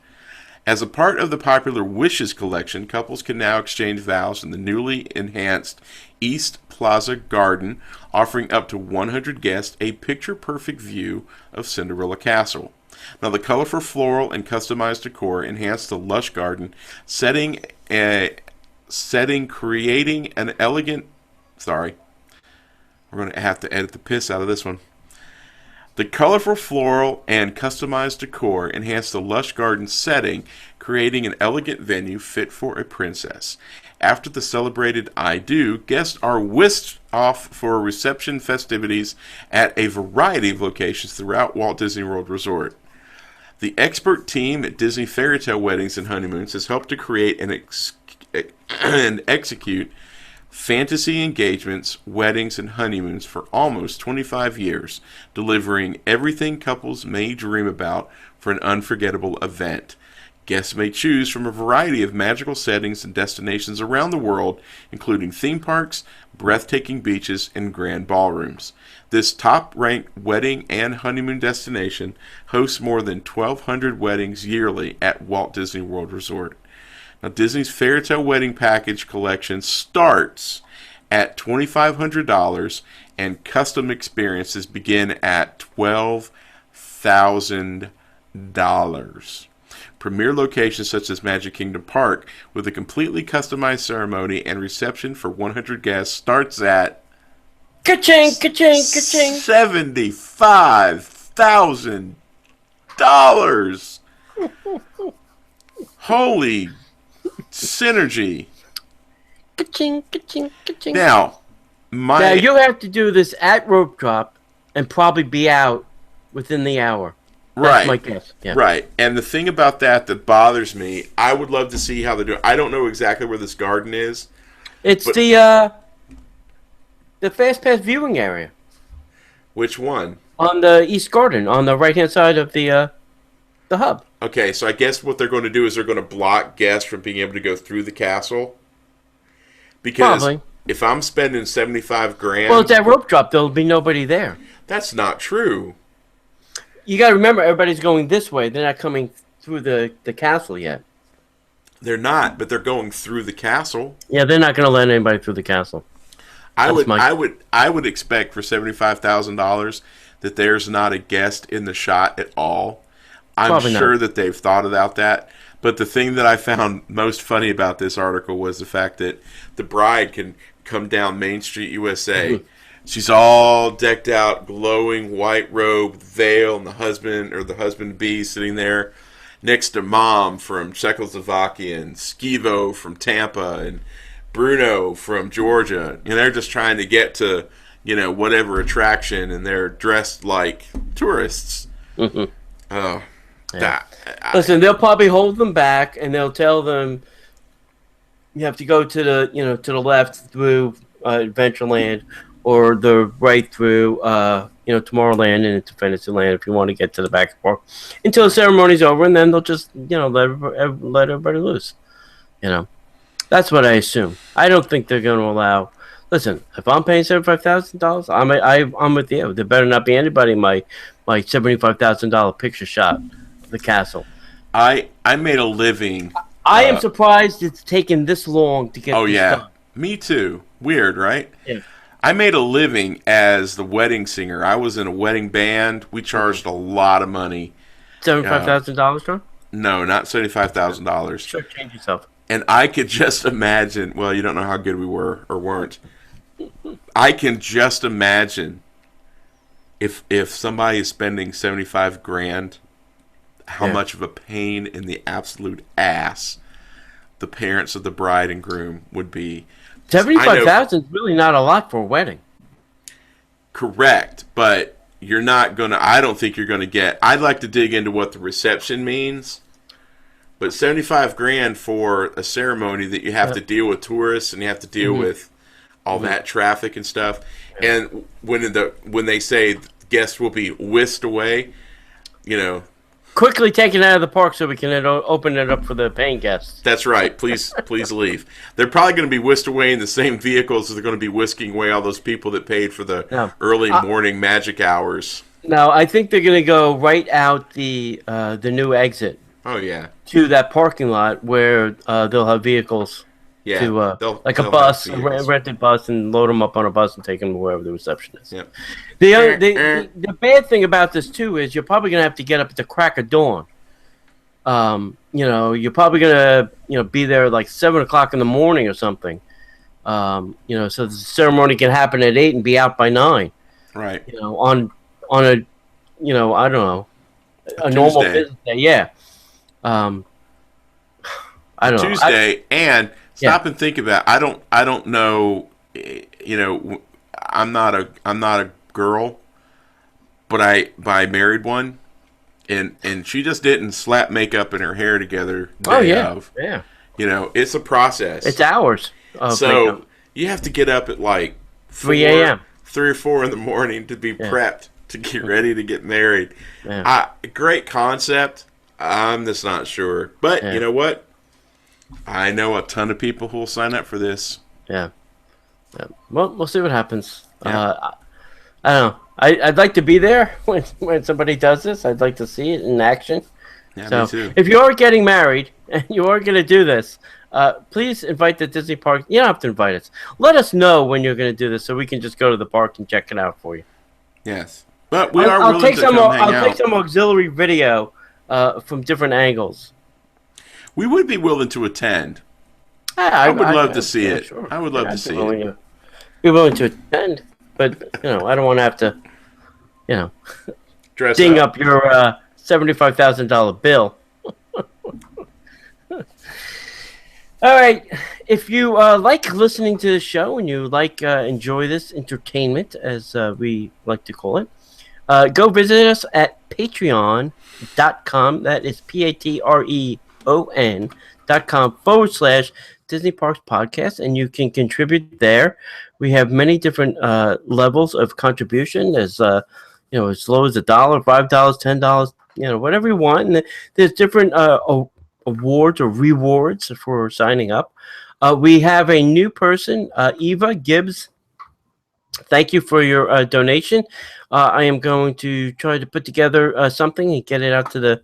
Speaker 1: As a part of the popular Wishes collection, couples can now exchange vows in the newly enhanced East Plaza Garden, offering up to 100 guests a picture-perfect view of Cinderella Castle. Now, the colorful floral and customized decor enhance the lush garden, creating an elegant... Sorry, we're going to have to edit the piss out of this one. The colorful floral and customized decor enhance the lush garden setting, creating an elegant venue fit for a princess. After the celebrated I Do, guests are whisked off for reception festivities at a variety of locations throughout Walt Disney World Resort. The expert team at Disney Fairy Tale Weddings and Honeymoons has helped to create and execute fantasy engagements, weddings, and honeymoons for almost 25 years, delivering everything couples may dream about for an unforgettable event. Guests may choose from a variety of magical settings and destinations around the world, including theme parks, breathtaking beaches, and grand ballrooms. This top-ranked wedding and honeymoon destination hosts more than 1,200 weddings yearly at Walt Disney World Resort. Now, Disney's Fairy Tale Wedding Package collection starts at $2,500, and custom experiences begin at $12,000. Premier locations such as Magic Kingdom Park, with a completely customized ceremony and reception for 100 guests, starts at
Speaker 2: Ka-ching, ka-ching, ka-ching.
Speaker 1: $75,000. Holy synergy.
Speaker 2: Ka-ching, ka-ching, ka-ching.
Speaker 1: Now
Speaker 2: you have to do this at rope drop and probably be out within the hour. That's
Speaker 1: right,
Speaker 2: my guess. Yeah.
Speaker 1: Right. And the thing about that bothers me, I would love to see how they're doing. I don't know exactly where this garden is.
Speaker 2: It's the Fast Pass viewing area.
Speaker 1: Which one?
Speaker 2: On the East Garden, on the right-hand side of the hub.
Speaker 1: Okay, so I guess what they're going to do is they're going to block guests from being able to go through the castle. Because
Speaker 2: Probably.
Speaker 1: If I'm spending $75,000,
Speaker 2: Well, it's that rope drop. There'll be nobody there.
Speaker 1: That's not true.
Speaker 2: You got to remember, everybody's going this way. They're not coming through the castle yet.
Speaker 1: They're not, but they're going through the castle.
Speaker 2: Yeah, they're not going to let anybody through the castle.
Speaker 1: I would expect for $75,000 that there's not a guest in the shot at all. I'm
Speaker 2: Probably
Speaker 1: sure
Speaker 2: not.
Speaker 1: that they've thought about that. But the thing that I found most funny about this article was the fact that the bride can come down Main Street, USA.
Speaker 2: Mm-hmm.
Speaker 1: She's all decked out, glowing white robe, veil, and the husband-to-be sitting there next to Mom from Czechoslovakia and Skivo from Tampa and Bruno from Georgia. And they're just trying to get to, whatever attraction, and they're dressed like tourists.
Speaker 2: Mm-hmm.
Speaker 1: Oh,
Speaker 2: Yeah. Listen, they'll probably hold them back, and they'll tell them you have to go to the left through Adventureland, or the right through Tomorrowland and into Fantasyland if you want to get to the back of the park until the ceremony's over, and then they'll just let everybody loose. That's what I assume. I don't think they're going to allow. Listen, if I'm paying $75,000, I'm with you. There better not be anybody in my $75,000 picture shot of the castle.
Speaker 1: I made a living.
Speaker 2: I am surprised it's taken this long to get.
Speaker 1: Oh
Speaker 2: this
Speaker 1: yeah,
Speaker 2: done.
Speaker 1: me too. Weird, right?
Speaker 2: Yeah.
Speaker 1: I made a living as the wedding singer. I was in a wedding band. We charged a lot of money.
Speaker 2: $75,000, John?
Speaker 1: No, not $75,000.
Speaker 2: Sure, change yourself.
Speaker 1: And I could just imagine. Well, you don't know how good we were or weren't. I can just imagine if somebody is spending 75 grand, how much of a pain in the absolute ass the parents of the bride and groom would be.
Speaker 2: 75,000 is really not a lot for a wedding.
Speaker 1: Correct, but you're not gonna. I don't think you're gonna get. I'd like to dig into what the reception means, but 75 grand for a ceremony that you have to deal with tourists and you have to deal with all that traffic and stuff. And when they say guests will be whisked away,
Speaker 2: Quickly taken out of the park so we can open it up for the paying guests.
Speaker 1: That's right. Please leave. They're probably going to be whisked away in the same vehicles as they're going to be whisking away all those people that paid for the early morning magic hours.
Speaker 2: No, I think they're going to go right out the new exit.
Speaker 1: Oh yeah.
Speaker 2: To that parking lot where they'll have vehicles.
Speaker 1: Yeah.
Speaker 2: To like a bus, a rented bus, and load them up on a bus and take them to wherever the reception is.
Speaker 1: Yep.
Speaker 2: The bad thing about this too is you're probably gonna have to get up at the crack of dawn. You're probably gonna be there like 7 o'clock in the morning or something. So the ceremony can happen at 8 and be out by 9.
Speaker 1: Right.
Speaker 2: On a I don't know, a normal business day. Yeah. I don't know.
Speaker 1: Tuesday and. Stop and think about it. I don't know. I'm not a girl, but I married one, and she just didn't slap makeup and her hair together.
Speaker 2: Yeah.
Speaker 1: It's a process.
Speaker 2: It's hours.
Speaker 1: So
Speaker 2: makeup.
Speaker 1: You have to get up at like
Speaker 2: 3 a.m.,
Speaker 1: 3 or 4 in the morning to be prepped to get ready to get married.
Speaker 2: Yeah.
Speaker 1: Great concept. I'm just not sure, but you know what? I know a ton of people who will sign up for this.
Speaker 2: Yeah. Well, we'll see what happens.
Speaker 1: Yeah.
Speaker 2: I don't know. I'd like to be there when somebody does this. I'd like to see it in action.
Speaker 1: Yeah, me too.
Speaker 2: If you are getting married and you are going to do this, please invite the Disney park. You don't have to invite us. Let us know when you're going to do this so we can just go to the park and check it out for you.
Speaker 1: Yes. But I'll take some
Speaker 2: auxiliary video from different angles.
Speaker 1: We would be willing to attend. I would love to see it. Sure. I would love to see it.
Speaker 2: Be willing to attend, but I don't want to have to, ding up your $75,000 bill. All right, if you like listening to the show and you enjoy this entertainment, as we like to call it, go visit us at patreon.com. That is patreon.com/Disney Parks Podcast, and you can contribute there. We have many different levels of contribution, as as low as $1, $5, $10, whatever you want. And there's different awards or rewards for signing up. We have a new person, Eva Gibbs. Thank you for your donation. I am going to try to put together something and get it out to the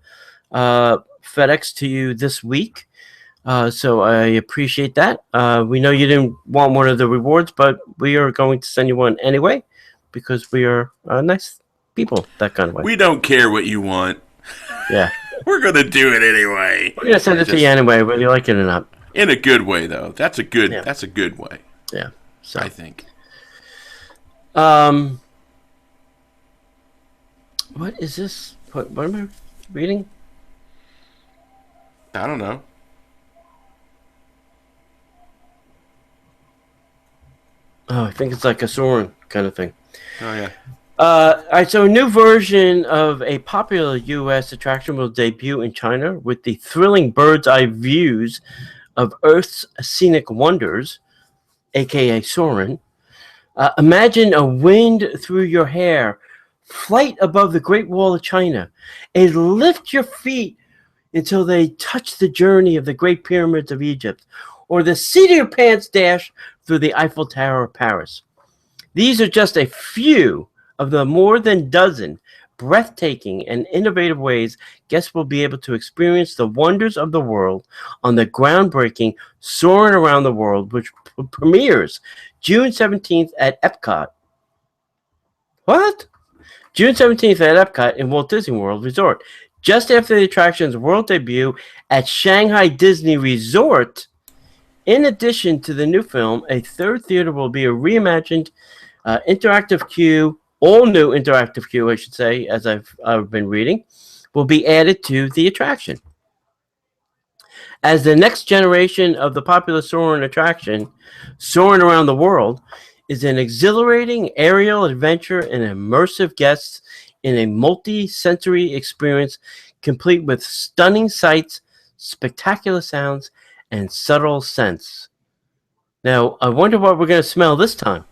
Speaker 2: FedEx to you this week. So I appreciate that. We know you didn't want one of the rewards, but we are going to send you one anyway because we are nice people that kind of way.
Speaker 1: We don't care what you want.
Speaker 2: Yeah.
Speaker 1: We're going to do it anyway.
Speaker 2: We're going to send it to you anyway, whether you like it or not.
Speaker 1: In a good way, though. That's a good way.
Speaker 2: Yeah. So
Speaker 1: I think.
Speaker 2: What is this? What am I reading?
Speaker 1: I don't know.
Speaker 2: Oh, I think it's like a Soarin' kind of thing.
Speaker 1: Oh, yeah.
Speaker 2: All right, so a new version of a popular U.S. attraction will debut in China with the thrilling bird's eye views of Earth's scenic wonders, a.k.a. Soarin'. Imagine a wind through your hair, flight above the Great Wall of China, and lift your feet until they touch the journey of the Great Pyramids of Egypt, or the seat of your pants dash through the Eiffel Tower of Paris. These are just a few of the more than dozen breathtaking and innovative ways guests will be able to experience the wonders of the world on the groundbreaking Soarin' Around the World, which premieres June 17th at Epcot. What? June 17th at Epcot in Walt Disney World Resort. Just after the attraction's world debut at Shanghai Disney Resort In addition to the new film, a third theater will be a reimagined interactive queue, all new interactive queue, I should say, as I've been reading, will be added to the attraction. As the next generation of the popular Soarin' attraction, Soarin' Around the World is an exhilarating aerial adventure and immersive guests in a multi-sensory experience complete with stunning sights, spectacular sounds, and subtle scents. Now, I wonder what we're going to smell this time.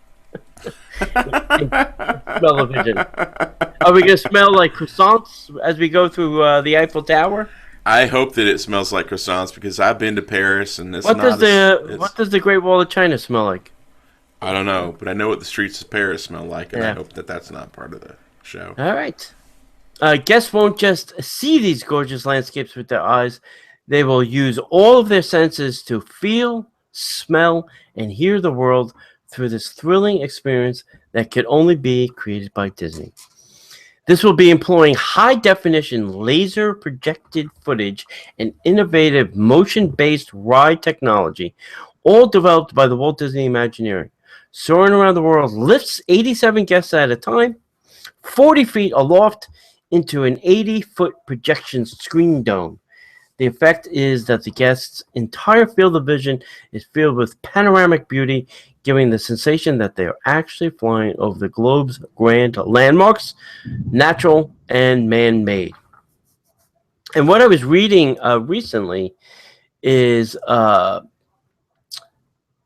Speaker 2: Smell-o-vision. Are we going to smell like croissants as we go through the Eiffel Tower?
Speaker 1: I hope that it smells like croissants because I've been to Paris and
Speaker 2: what does the Great Wall of China smell like?
Speaker 1: I don't know, but I know what the streets of Paris smell like, and I hope that that's not part of the show.
Speaker 2: All right. Guests won't just see these gorgeous landscapes with their eyes. They will use all of their senses to feel, smell, and hear the world through this thrilling experience that could only be created by Disney. This will be employing high-definition laser projected footage and innovative motion-based ride technology, all developed by the Walt Disney Imagineering. Soaring Around the World lifts 87 guests at a time, 40 feet aloft into an 80-foot projection screen dome. The effect is that the guests' entire field of vision is filled with panoramic beauty, giving the sensation that they are actually flying over the globe's grand landmarks, natural and man-made. And what I was reading recently is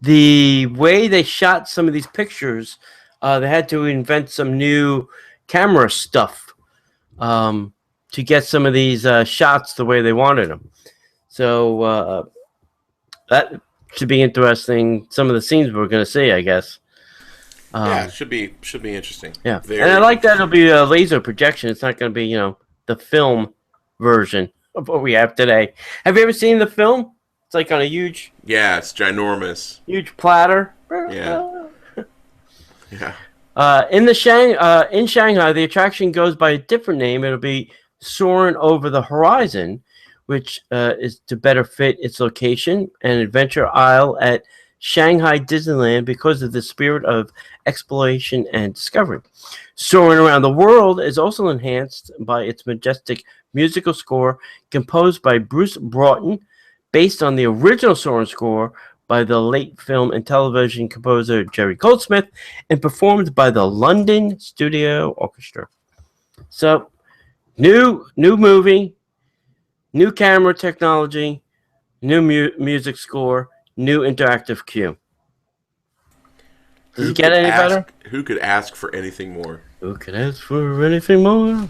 Speaker 2: the way they shot some of these pictures. They had to invent some new camera stuff to get some of these shots the way they wanted them. So that should be interesting. Some of the scenes we're going to see, I guess.
Speaker 1: Yeah, it should be interesting.
Speaker 2: Yeah, and I like that it'll be a laser projection. It's not going to be, the film version of what we have today. Have you ever seen the film? It's like on a huge...
Speaker 1: Yeah, it's ginormous.
Speaker 2: Huge platter.
Speaker 1: Yeah. Yeah.
Speaker 2: In Shanghai, the attraction goes by a different name. It'll be Soaring Over the Horizon, which is to better fit its location and adventure aisle at Shanghai Disneyland because of the spirit of exploration and discovery. Soaring Around the World is also enhanced by its majestic musical score composed by Bruce Broughton, based on the original Soarin' score by the late film and television composer Jerry Goldsmith, and performed by the London Studio Orchestra. So, new movie, new camera technology, new music score, new interactive queue. Does it get any better?
Speaker 1: Who could ask for anything more?
Speaker 2: Who could ask for anything more?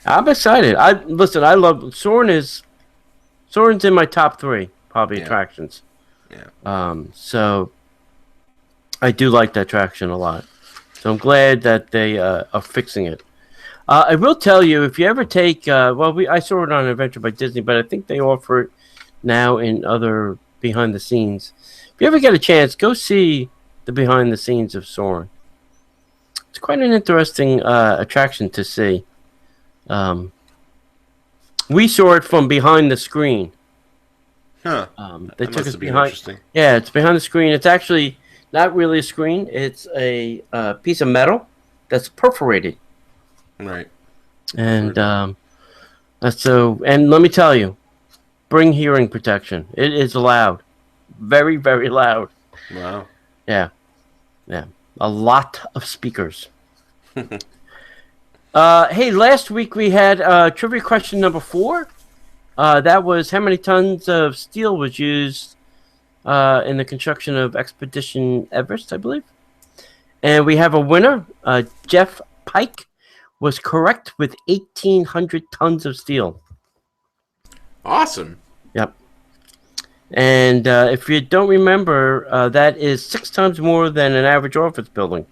Speaker 2: I'm excited. I love Soarin's in my top 3 probably attractions.
Speaker 1: Yeah.
Speaker 2: So I do like that attraction a lot. So I'm glad that they are fixing it. I will tell you, if you ever take, I saw it on Adventure by Disney, but I think they offer it now in other behind the scenes. If you ever get a chance, go see the behind the scenes of Soarin'. It's quite an interesting attraction to see. We saw it from behind the screen.
Speaker 1: Huh.
Speaker 2: They
Speaker 1: that
Speaker 2: took
Speaker 1: must
Speaker 2: us
Speaker 1: have been
Speaker 2: behind.
Speaker 1: interesting.
Speaker 2: Yeah, it's behind the screen. It's actually not really a screen. It's a piece of metal that's perforated.
Speaker 1: Right.
Speaker 2: And and let me tell you, bring hearing protection. It is loud, very, very loud.
Speaker 1: Wow.
Speaker 2: Yeah, a lot of speakers. Hey, last week we had trivia question number 4. That was how many tons of steel was used in the construction of Expedition Everest, I believe. And we have a winner. Jeff Pike was correct with 1,800 tons of steel.
Speaker 1: Awesome.
Speaker 2: Yep. And if you don't remember, that is 6 times more than an average office building.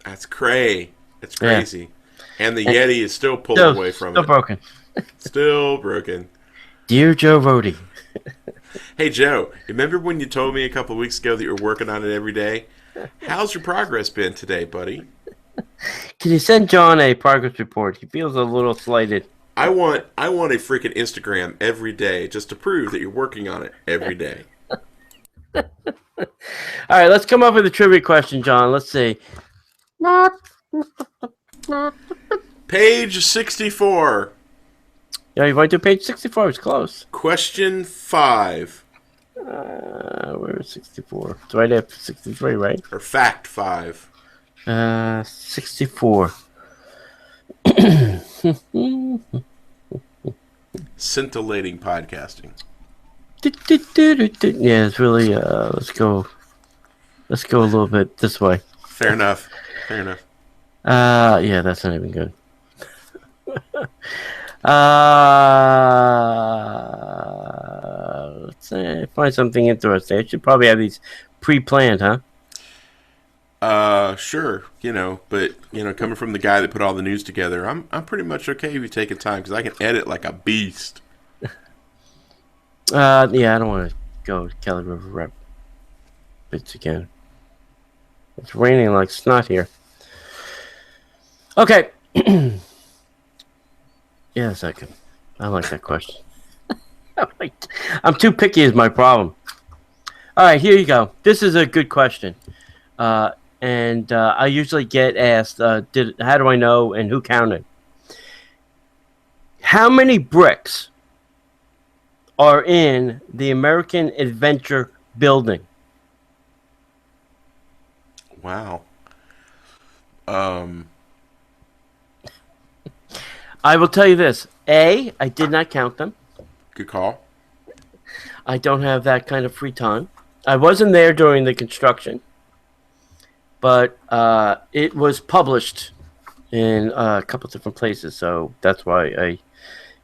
Speaker 1: That's crazy. It's crazy. Yeah. And the Yeti is still pulling away from it.
Speaker 2: Still broken.
Speaker 1: Still broken.
Speaker 2: Dear Joe Rody.
Speaker 1: Hey, Joe, remember when you told me a couple of weeks ago that you're working on it every day? How's your progress been today, buddy?
Speaker 2: Can you send John a progress report? He feels a little slighted.
Speaker 1: I want a freaking Instagram every day just to prove that you're working on it every day.
Speaker 2: All right, let's come up with a trivia question, John. Let's see.
Speaker 1: Page 64.
Speaker 2: Yeah, you went to page 64. It's close.
Speaker 1: Question 5.
Speaker 2: Where's 64? It's right after 63, right?
Speaker 1: Or fact 5.
Speaker 2: 64.
Speaker 1: Scintillating podcasting.
Speaker 2: Yeah, it's really. Let's go a little bit this way.
Speaker 1: Fair enough.
Speaker 2: Yeah, that's not even good. Let's find something interesting. I should probably have these pre-planned, huh?
Speaker 1: Sure, but coming from the guy that put all the news together, I'm pretty much okay if you take your time because I can edit like a beast.
Speaker 2: Yeah, I don't want to go to Kelly River Rapids again. It's raining like snot here. Okay. Yeah, a second. I like that question. I'm too picky is my problem. All right, here you go. This is a good question. And I usually get asked, how do I know and who counted? How many bricks are in the American Adventure building?
Speaker 1: Wow.
Speaker 2: I will tell you this. A, I did not count them.
Speaker 1: Good call.
Speaker 2: I don't have that kind of free time. I wasn't there during the construction, but it was published in a couple different places, so that's why I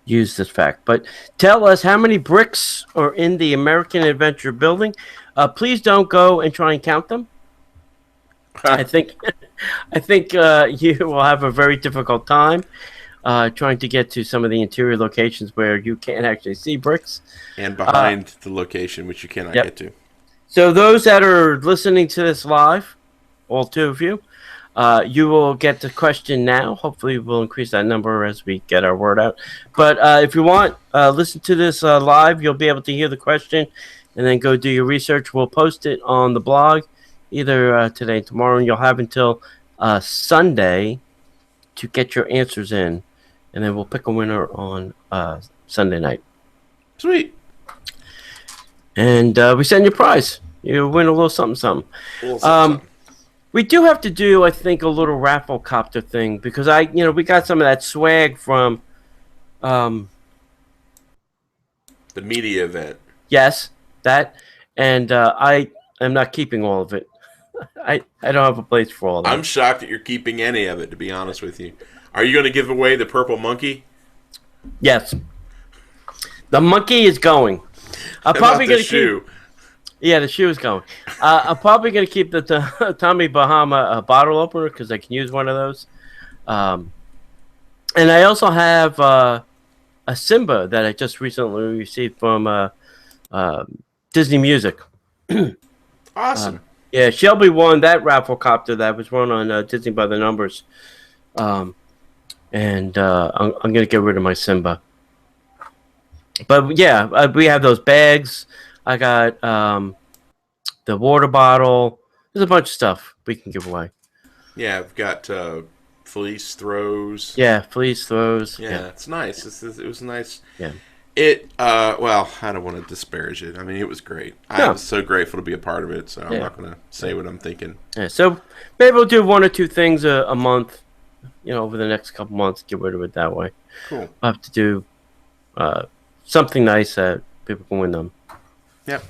Speaker 2: use this fact. But tell us how many bricks are in the American Adventure building. Please don't go and try and count them. I think you will have a very difficult time trying to get to some of the interior locations where you can't actually see bricks.
Speaker 1: And behind the location, which you cannot get to.
Speaker 2: So those that are listening to this live, all two of you, you will get the question now. Hopefully we'll increase that number as we get our word out. But if you want, listen to this live. You'll be able to hear the question and then go do your research. We'll post it on the blog either today or tomorrow, and you'll have until Sunday to get your answers in. And then we'll pick a winner on Sunday night.
Speaker 1: Sweet.
Speaker 2: And we send you a prize. You win a little something. We do have to do, I think, a little raffle copter thing because we got some of that swag from
Speaker 1: the media event.
Speaker 2: Yes, that, and I am not keeping all of it. I don't have a place for all that.
Speaker 1: I'm shocked that you're keeping any of it, to be honest with you. Are you going to give away the purple monkey?
Speaker 2: Yes. The monkey is going. I'm probably going to keep. Yeah, the shoe is going. I'm probably going to keep the Tommy Bahama bottle opener because I can use one of those. And I also have a Simba that I just recently received from Disney Music.
Speaker 1: Awesome.
Speaker 2: Yeah, Shelby won that raffle copter that was run on Disney by the Numbers. And I'm going to get rid of my Simba. But yeah, we have those bags. I got the water bottle. There's a bunch of stuff we can give away.
Speaker 1: Yeah, I've got fleece throws.
Speaker 2: Yeah, fleece throws.
Speaker 1: Yeah, it's nice. It was nice.
Speaker 2: Yeah.
Speaker 1: Well, I don't want to disparage it. I mean, it was great. I was so grateful to be a part of it, so I'm not going to say what I'm thinking.
Speaker 2: Yeah, so maybe we'll do one or two things a month, over the next couple months, get rid of it that way.
Speaker 1: Cool.
Speaker 2: I'll have to do something nice that people can win them.
Speaker 1: Yep.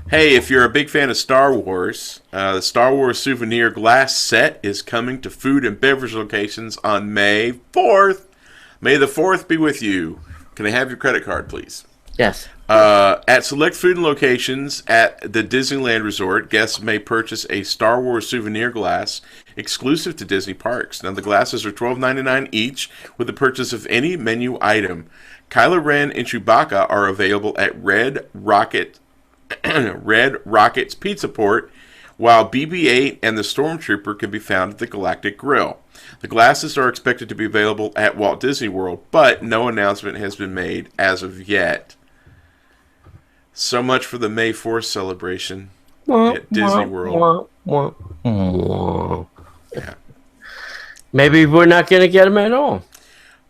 Speaker 1: Hey, if you're a big fan of Star Wars, the Star Wars souvenir glass set is coming to food and beverage locations on May 4th. May the 4th be with you. Can I have your credit card, please?
Speaker 2: Yes.
Speaker 1: At select food locations at the Disneyland Resort, guests may purchase a Star Wars souvenir glass exclusive to Disney parks. Now, the glasses are $12.99 each with the purchase of any menu item. Kylo Ren and Chewbacca are available at Red Rocket's Pizza Port, while BB-8 and the Stormtrooper can be found at the Galactic Grill. The glasses are expected to be available at Walt Disney World, but no announcement has been made as of yet. So much for the May 4th celebration at Disney World. Yeah.
Speaker 2: Maybe we're not going to get them at all.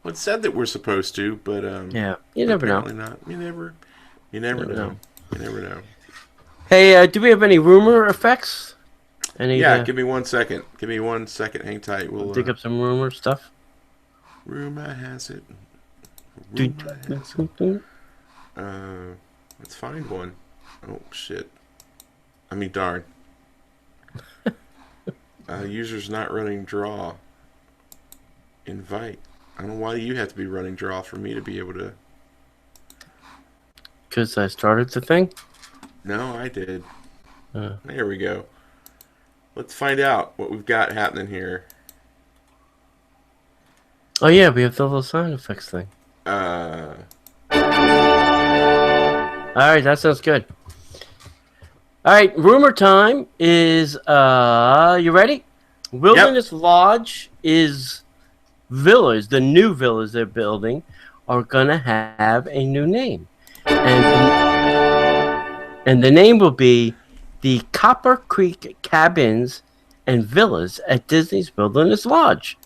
Speaker 1: Well, it's said that we're supposed to, but
Speaker 2: yeah, you never know.
Speaker 1: Not. You never know. You never know.
Speaker 2: Hey, do we have any rumor effects?
Speaker 1: Give me 1 second. Hang tight. We'll
Speaker 2: dig up some rumor stuff.
Speaker 1: Rumor has it. Let's find one. Oh shit. I mean, darn. User's not running draw. Invite. I don't know why you have to be running draw for me to be able to.
Speaker 2: Because I started the thing?
Speaker 1: No, I did. There we go. Let's find out what we've got happening here.
Speaker 2: Oh yeah, we have the little sound effects thing. Alright, that sounds good. Alright, rumor time is, you ready? Wilderness Lodge villas, the new villas they're building, are gonna have a new name. And the name will be the Copper Creek Cabins and Villas at Disney's Wilderness Lodge.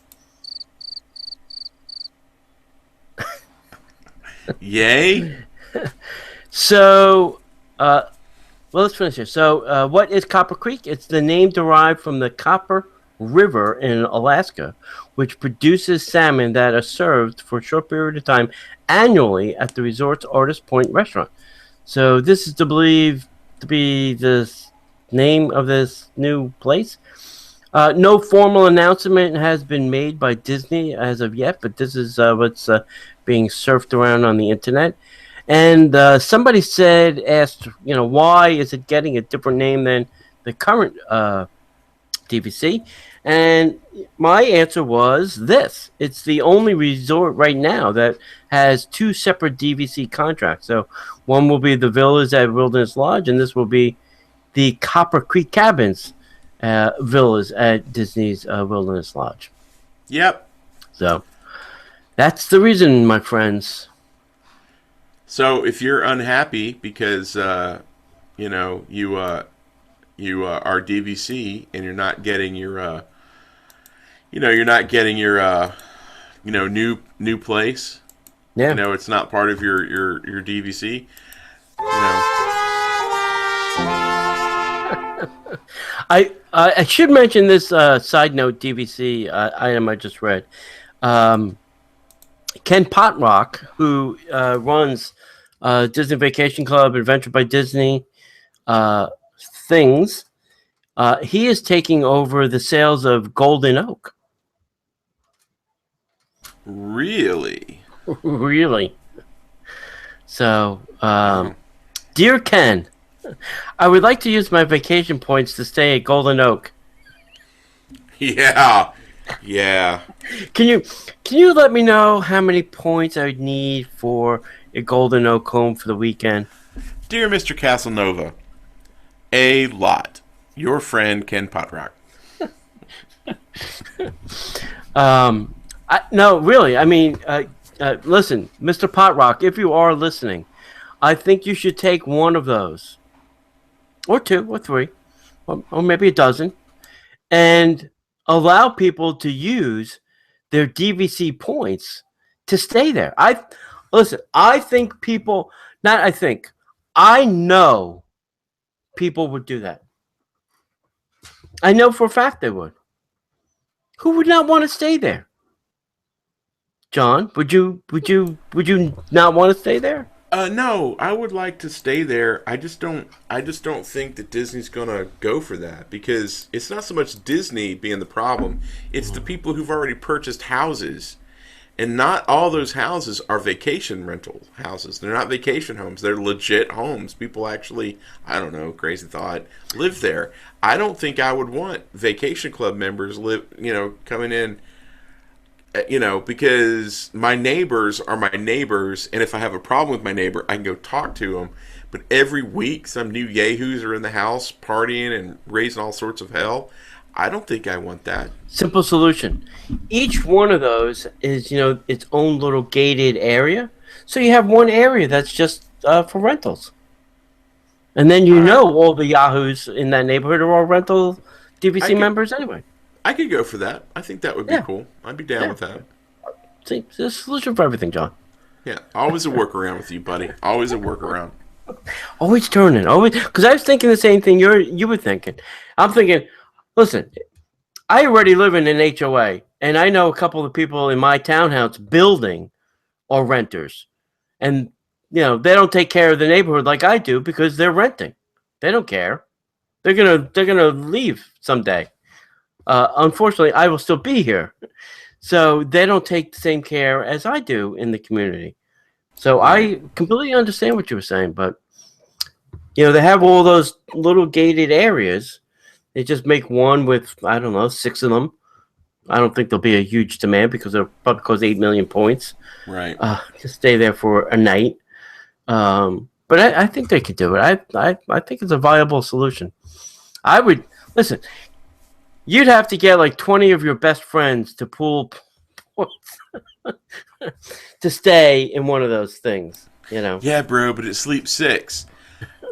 Speaker 1: Yay!
Speaker 2: So, let's finish here. So, what is Copper Creek? It's the name derived from the Copper River in Alaska, which produces salmon that are served for a short period of time annually at the resort's Artist Point restaurant. So, this is believed to be the name of this new place. No formal announcement has been made by Disney as of yet, but this is what's being surfed around on the internet. And somebody asked, why is it getting a different name than the current DVC? And my answer was this. It's the only resort right now that has two separate DVC contracts. So one will be the Villas at Wilderness Lodge, and this will be the Copper Creek Cabins Villas at Disney's Wilderness Lodge.
Speaker 1: Yep.
Speaker 2: So that's the reason, my friends.
Speaker 1: So if you're unhappy because you are DVC and you're not getting your new place.
Speaker 2: Yeah.
Speaker 1: It's not part of your DVC.
Speaker 2: I should mention this side note DVC item I just read. Ken Potrock, who runs Disney Vacation Club, Adventure by Disney things, he is taking over the sales of Golden Oak.
Speaker 1: Really?
Speaker 2: Really? So, dear Ken, I would like to use my vacation points to stay at Golden Oak.
Speaker 1: Yeah.
Speaker 2: Can you let me know how many points I would need for a Golden Oak home for the weekend?
Speaker 1: Dear Mr. Casanova, a lot. Your friend Ken Potrock.
Speaker 2: No, really. I mean, listen, Mr. Potrock, if you are listening, I think you should take one of those, or two, or three, or maybe a dozen, and allow people to use their DVC points to stay there. I think people, not I think, I know people would do that. I know for a fact they would. Who would not want to stay there? John, would you not want to stay there?
Speaker 1: No, I would like to stay there. I just don't think that Disney's gonna go for that, because it's not so much Disney being the problem. It's the people who've already purchased houses, and not all those houses are vacation rental houses. They're not vacation homes. They're legit homes. People actually, I don't know, crazy thought, live there. I don't think I would want vacation club members coming in. Because my neighbors are my neighbors, and if I have a problem with my neighbor, I can go talk to them. but every week some new yahoos are in the house partying and raising all sorts of hell. I don't think I want that.
Speaker 2: Simple solution. Each one of those is, its own little gated area. So you have one area that's just for rentals. And then all the yahoos in that neighborhood are all rental DVC members anyway.
Speaker 1: I could go for that. I think that would be cool. I'd be down with that.
Speaker 2: See, there's a solution for everything, John.
Speaker 1: Yeah, always a workaround with you, buddy. Always a workaround.
Speaker 2: Always turning. Always, because I was thinking the same thing you were thinking. I'm thinking, listen, I already live in an HOA, and I know a couple of people in my townhouse building are renters. And, they don't take care of the neighborhood like I do because they're renting. They don't care. They're gonna leave someday. Unfortunately, I will still be here. So they don't take the same care as I do in the community. So I completely understand what you were saying, but they have all those little gated areas. They just make one with, I don't know, 6 of them. I don't think there'll be a huge demand because it'll probably cost 8 million points.
Speaker 1: Right.
Speaker 2: To stay there for a night. But I think they could do it. I think it's a viable solution. I would listen. You'd have to get like 20 of your best friends to pool points to stay in one of those things.
Speaker 1: Yeah, bro, but it sleeps 6.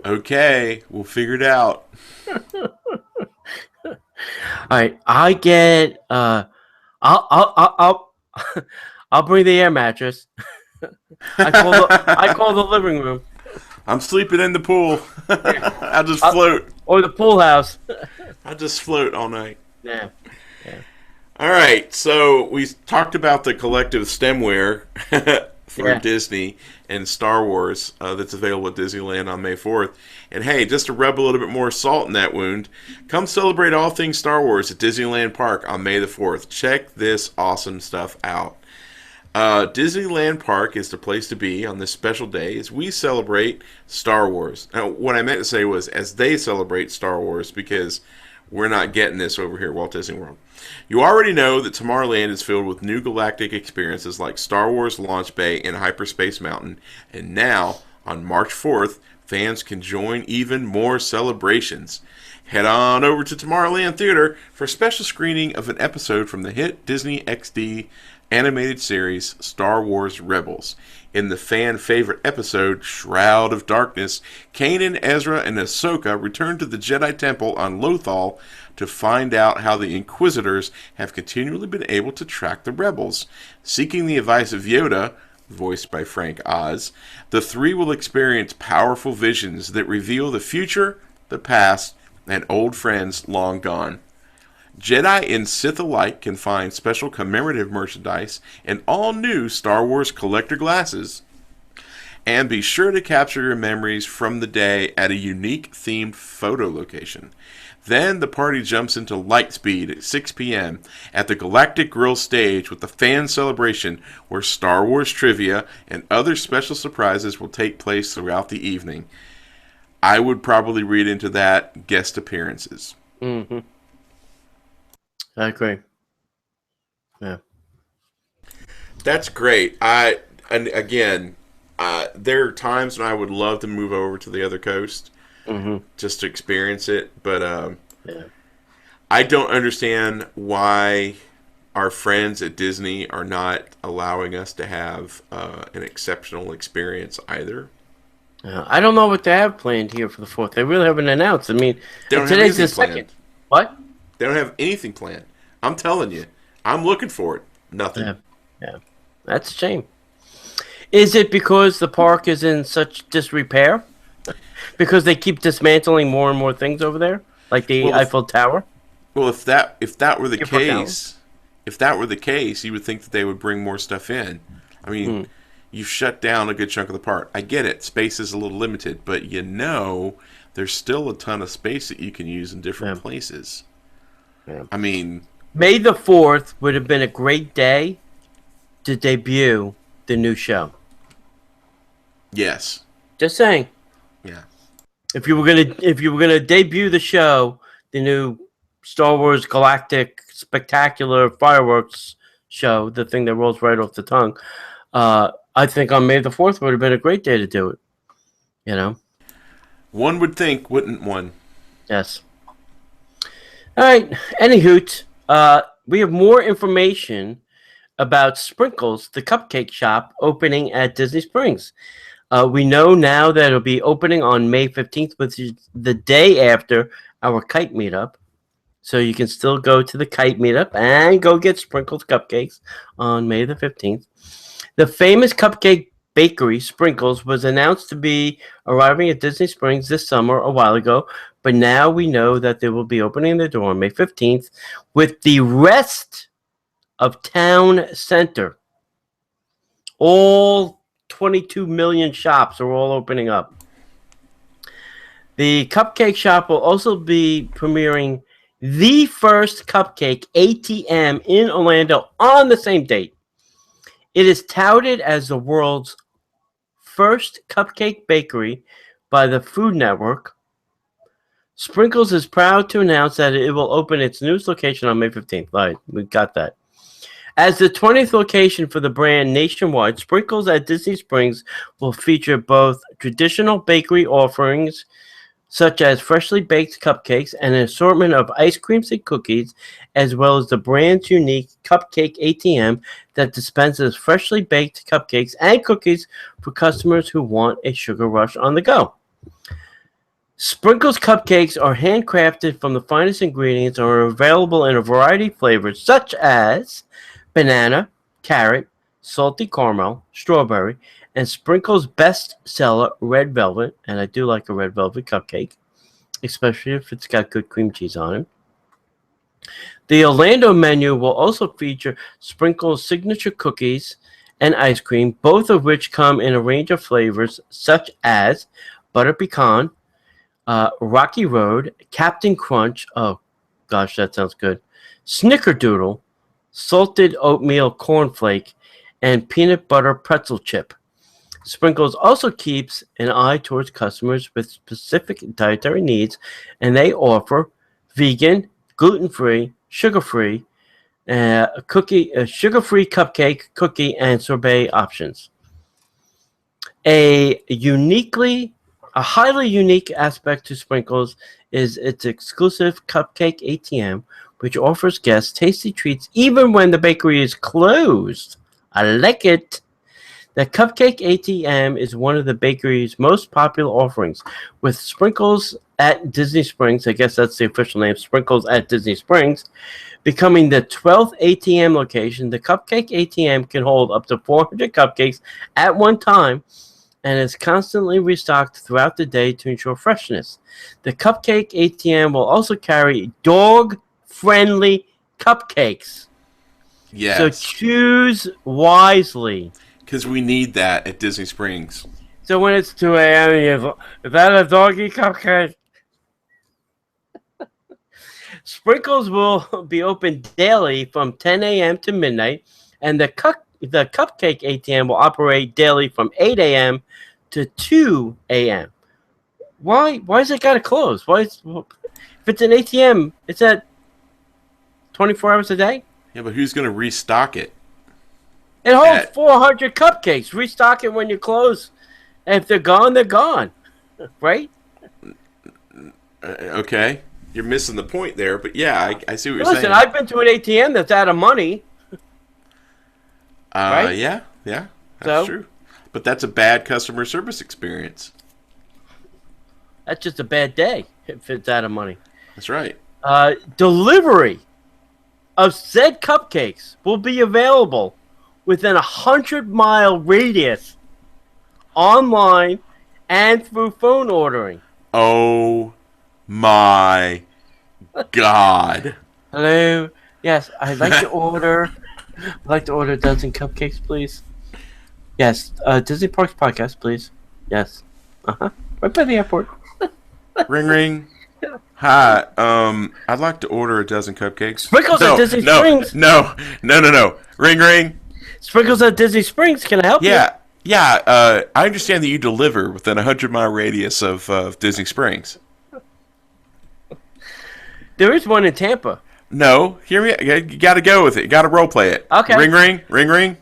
Speaker 1: Okay, we'll figure it out.
Speaker 2: All right, I get. I'll bring the air mattress. I call the living room.
Speaker 1: I'm sleeping in the pool. I'll just float.
Speaker 2: Or the pool house.
Speaker 1: I'll just float all night.
Speaker 2: Yeah.
Speaker 1: All right, so we talked about the collective stemware for Disney and Star Wars that's available at Disneyland on May 4th. And hey, just to rub a little bit more salt in that wound, come celebrate all things Star Wars at Disneyland Park on May the 4th. Check this awesome stuff out. Disneyland Park is the place to be on this special day as we celebrate Star Wars. Now, what I meant to say was as they celebrate Star Wars, because we're not getting this over here at Walt Disney World. You already know that Tomorrowland is filled with new galactic experiences like Star Wars Launch Bay and Hyperspace Mountain. And now, on March 4th, fans can join even more celebrations. Head on over to Tomorrowland Theater for a special screening of an episode from the hit Disney XD animated series Star Wars Rebels. In the fan favorite episode Shroud of Darkness, Kanan, Ezra, and Ahsoka return to the Jedi Temple on Lothal to find out how the Inquisitors have continually been able to track the rebels. Seeking the advice of Yoda, voiced by Frank Oz, the three will experience powerful visions that reveal the future, the past, and old friends long gone. Jedi and Sith alike can find special commemorative merchandise and all new Star Wars collector glasses. And be sure to capture your memories from the day at a unique themed photo location. Then the party jumps into Lightspeed at 6 p.m. at the Galactic Grill stage with the fan celebration where Star Wars trivia and other special surprises will take place throughout the evening. I would probably read into that guest appearances.
Speaker 2: Mm-hmm. I agree. Yeah.
Speaker 1: That's great. There are times when I would love to move over to the other coast just to experience it, but I don't understand why our friends at Disney are not allowing us to have an exceptional experience either.
Speaker 2: I don't know what they have planned here for the 4th. They really haven't announced. I mean,
Speaker 1: today's the 2nd.
Speaker 2: Planned. What?
Speaker 1: They don't have anything planned. I'm telling you. I'm looking for it. Nothing.
Speaker 2: Yeah. That's a shame. Is it because the park is in such disrepair? Because they keep dismantling more and more things over there? Like the Eiffel Tower?
Speaker 1: Well, if that were the case, you would think that they would bring more stuff in. I mean, you've shut down a good chunk of the park. I get it. Space is a little limited, but there's still a ton of space that you can use in different places. Yeah. I mean,
Speaker 2: May the 4th would have been a great day to debut the new show.
Speaker 1: Yes.
Speaker 2: Just saying.
Speaker 1: Yeah.
Speaker 2: If you were gonna debut the show, the new Star Wars Galactic Spectacular Fireworks show, the thing that rolls right off the tongue, I think on May the 4th would have been a great day to do it.
Speaker 1: One would think, wouldn't one?
Speaker 2: Yes. All right. Anywho, we have more information about Sprinkles, the cupcake shop opening at Disney Springs. We know now that it'll be opening on May 15th, which is the day after our kite meetup. So you can still go to the kite meetup and go get Sprinkles cupcakes on May the 15th. The famous cupcake bakery, Sprinkles, was announced to be arriving at Disney Springs this summer a while ago, but now we know that they will be opening their door on May 15th with the rest of Town Center. All 22 million shops are all opening up. The cupcake shop will also be premiering the first cupcake ATM in Orlando on the same date. It is touted as the world's first cupcake bakery by the Food Network. Sprinkles is proud to announce that it will open its newest location on May 15th. Right, we got that. As the 20th location for the brand nationwide, Sprinkles at Disney Springs will feature both traditional bakery offerings, such as freshly baked cupcakes and an assortment of ice creams and cookies, as well as the brand's unique cupcake ATM that dispenses freshly baked cupcakes and cookies for customers who want a sugar rush on the go. Sprinkles cupcakes are handcrafted from the finest ingredients and are available in a variety of flavors, such as banana, carrot, salty caramel, strawberry, and Sprinkles' best seller, red velvet. And I do like a red velvet cupcake, especially if it's got good cream cheese on it. The Orlando menu will also feature Sprinkles' signature cookies and ice cream, both of which come in a range of flavors such as butter pecan, Rocky Road, Captain Crunch, oh gosh, that sounds good, Snickerdoodle, salted oatmeal cornflake, and peanut butter pretzel chip. Sprinkles also keeps an eye towards customers with specific dietary needs, and they offer vegan, gluten-free, sugar-free, sugar-free cupcake, cookie, and sorbet options. A highly unique aspect to Sprinkles is its exclusive cupcake ATM, which offers guests tasty treats even when the bakery is closed. I like it. The Cupcake ATM is one of the bakery's most popular offerings, with Sprinkles at Disney Springs, I guess that's the official name, Sprinkles at Disney Springs, becoming the 12th ATM location. The Cupcake ATM can hold up to 400 cupcakes at one time and is constantly restocked throughout the day to ensure freshness. The Cupcake ATM will also carry dog-friendly cupcakes.
Speaker 1: Yes.
Speaker 2: So choose wisely.
Speaker 1: Because we need that at Disney Springs.
Speaker 2: So when it's 2 a.m., is that a doggy cupcake? Sprinkles will be open daily from 10 a.m. to midnight, and the Cupcake ATM will operate daily from 8 a.m. to 2 a.m. Why is it got to close? If it's an ATM, it's at 24 hours a day?
Speaker 1: Yeah, but who's going to restock it?
Speaker 2: It holds 400 cupcakes. Restock it when you close. And if they're gone, they're gone. Right?
Speaker 1: Okay. You're missing the point there, but yeah, I see what you're saying.
Speaker 2: Listen, I've been to an ATM that's out of money.
Speaker 1: Right? Yeah, that's true. But that's a bad customer service experience.
Speaker 2: That's just a bad day if it's out of money.
Speaker 1: That's right.
Speaker 2: Delivery of said cupcakes will be available within a 100-mile radius, online, and through phone ordering.
Speaker 1: Oh my God.
Speaker 2: Hello. Yes, I'd like to order. I'd like to order a dozen cupcakes, please. Yes, Disney Parks podcast, please. Yes. Right by the airport.
Speaker 1: Ring ring. Hi. I'd like to order a dozen cupcakes.
Speaker 2: Sprinkles at Disney Springs.
Speaker 1: No. Ring ring.
Speaker 2: Sprinkles at Disney Springs. Can I help you?
Speaker 1: Yeah. I understand that you deliver within a 100-mile radius of Disney Springs.
Speaker 2: There is one in Tampa.
Speaker 1: No, hear me. You got to go with it. You got to role play it.
Speaker 2: Okay.
Speaker 1: Ring ring.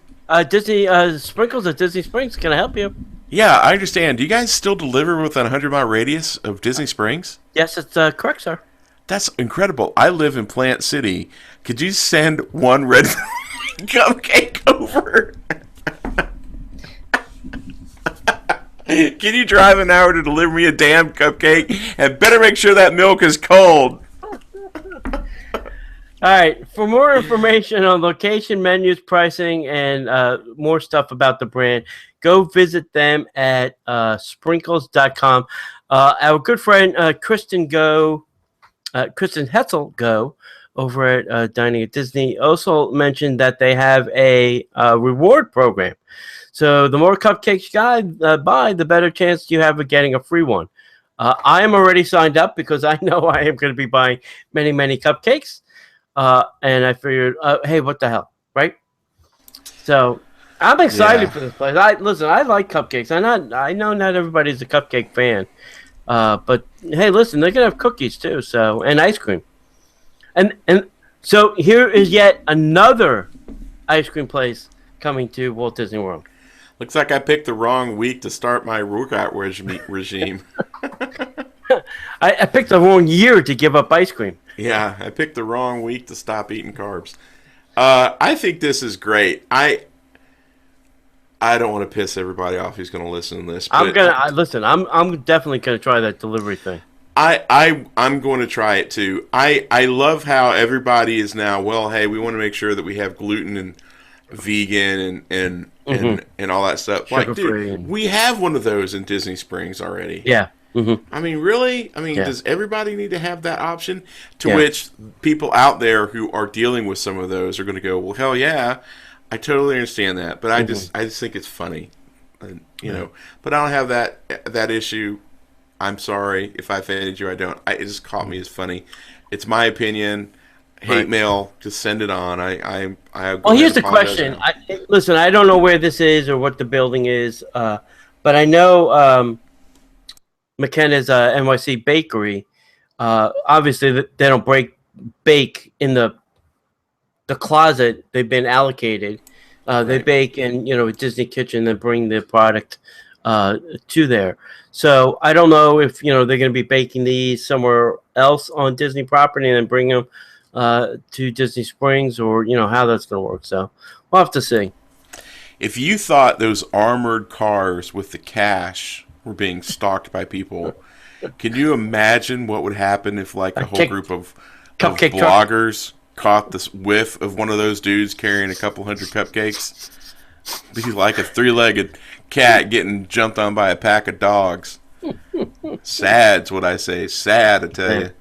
Speaker 2: Disney Sprinkles at Disney Springs. Can I help you?
Speaker 1: Yeah, I understand. Do you guys still deliver within a 100-mile radius of Disney Springs?
Speaker 2: Yes, it's correct, sir.
Speaker 1: That's incredible. I live in Plant City. Could you send one red cupcake over? Can you drive an hour to deliver me a damn cupcake? And better make sure that milk is cold.
Speaker 2: All right. For more information on location, menus, pricing, and more stuff about the brand, go visit them at sprinkles.com. Our good friend Kristen Hetzel Go over at Dining at Disney also mentioned that they have a reward program. So the more cupcakes you buy, the better chance you have of getting a free one. I am already signed up because I know I am going to be buying many, many cupcakes. And I figured, hey, what the hell, right? So I'm excited for this place. I like cupcakes. I know not everybody's a cupcake fan, but hey, listen, they're gonna have cookies too, and ice cream, and so here is yet another ice cream place coming to Walt Disney World.
Speaker 1: Looks like I picked the wrong week to start my workout regime.
Speaker 2: I picked the wrong year to give up ice cream.
Speaker 1: Yeah, I picked the wrong week to stop eating carbs. I think this is great. I don't want to piss everybody off who's going to listen to this. But
Speaker 2: I'm definitely gonna try that delivery thing.
Speaker 1: I'm going to try it too. I love how everybody is now. Well, hey, we want to make sure that we have gluten and vegan and all that stuff. Like, dude, we have one of those in Disney Springs already.
Speaker 2: Yeah. Mm-hmm.
Speaker 1: I mean, really? I mean, does everybody need to have that option? To which people out there who are dealing with some of those are going to go, well, hell yeah, I totally understand that. But I just think it's funny, you know. But I don't have that issue. I'm sorry if I offended you. I don't. It just caught me as funny. It's my opinion. Hate mail, just send it on.
Speaker 2: Well, here's the question. Listen, I don't know where this is or what the building is, but I know McKenna's NYC Bakery. Obviously, they don't bake in the closet they've been allocated. They bake in a Disney kitchen and bring the product to there. So I don't know if they're going to be baking these somewhere else on Disney property and then bring them to Disney Springs, or how that's going to work. So we'll have to see.
Speaker 1: If you thought those armored cars with the cash were being stalked by people, can you imagine what would happen if a whole group of bloggers caught this whiff of one of those dudes carrying a couple hundred cupcakes? Be like a three-legged cat getting jumped on by a pack of dogs. Sad's what I say. Sad, I tell you.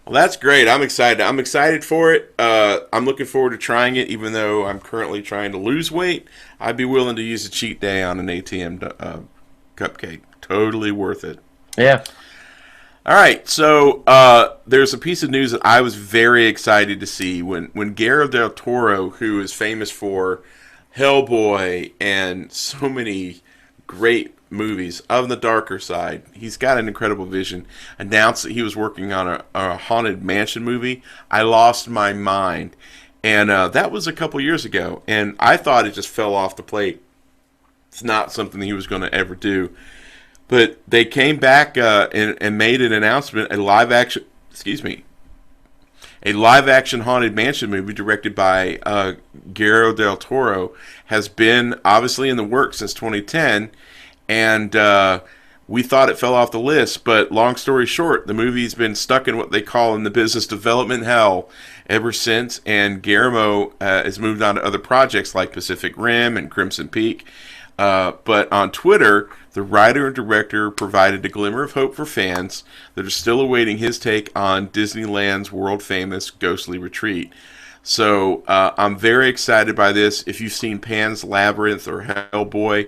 Speaker 1: Well, that's great. I'm excited. I'm excited for it. I'm looking forward to trying it, even though I'm currently trying to lose weight. I'd be willing to use a cheat day on an ATM cupcake. Totally worth it.
Speaker 2: Yeah.
Speaker 1: All right. So there's a piece of news that I was very excited to see when Guillermo del Toro, who is famous for Hellboy and so many great movies of the darker side, he's got an incredible vision, announced that he was working on a Haunted Mansion movie. I lost my mind. And that was a couple years ago. And I thought it just fell off the plate. It's not something he was going to ever do. But they came back and made an announcement, a live action Haunted Mansion movie directed by Guillermo del Toro has been obviously in the works since 2010. And we thought it fell off the list, but long story short, the movie's been stuck in what they call in the business development hell ever since, and Guillermo has moved on to other projects like Pacific Rim and Crimson Peak. But on Twitter, the writer and director provided a glimmer of hope for fans that are still awaiting his take on Disneyland's world-famous Ghostly Retreat. So I'm very excited by this. If you've seen Pan's Labyrinth or Hellboy,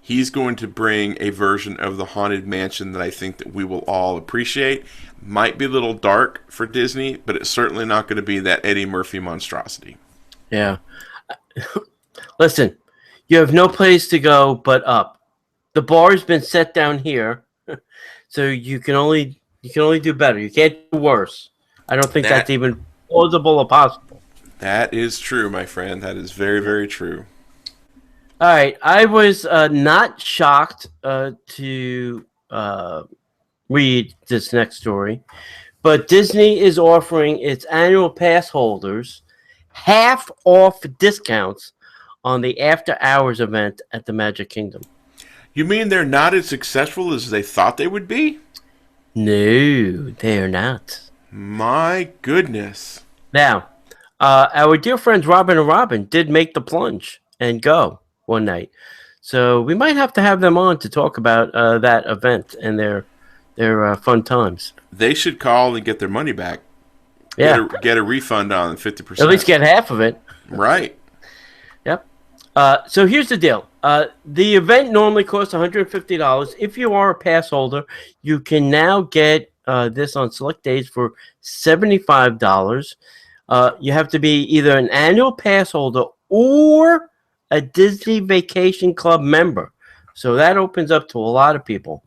Speaker 1: he's going to bring a version of the Haunted Mansion that I think that we will all appreciate. Might be a little dark for Disney, but it's certainly not going to be that Eddie Murphy monstrosity. Yeah.
Speaker 2: Listen, you have no place to go but up. The bar's been set down here, so you can only do better. You can't do worse. I don't think that's even plausible or possible.
Speaker 1: That is true, my friend. That is very, very true.
Speaker 2: All right, I was not shocked to read this next story, but Disney is offering its annual pass holders half off discounts on the after hours event at the Magic Kingdom.
Speaker 1: You mean they're not as successful as they thought they would be?
Speaker 2: No, they are not.
Speaker 1: My goodness.
Speaker 2: Now, our dear friends Robin and Robin did make the plunge and go one night, so we might have to have them on to talk about that event and their fun times.
Speaker 1: They should call and get their money back.
Speaker 2: Yeah,
Speaker 1: Get a refund on 50%.
Speaker 2: at least get half of it.
Speaker 1: Right.
Speaker 2: Yep. So here's the deal. The event normally costs $150. If you are a pass holder, you can now get this on select days for $75. You have to be either an annual pass holder or a Disney Vacation Club member. So that opens up to a lot of people.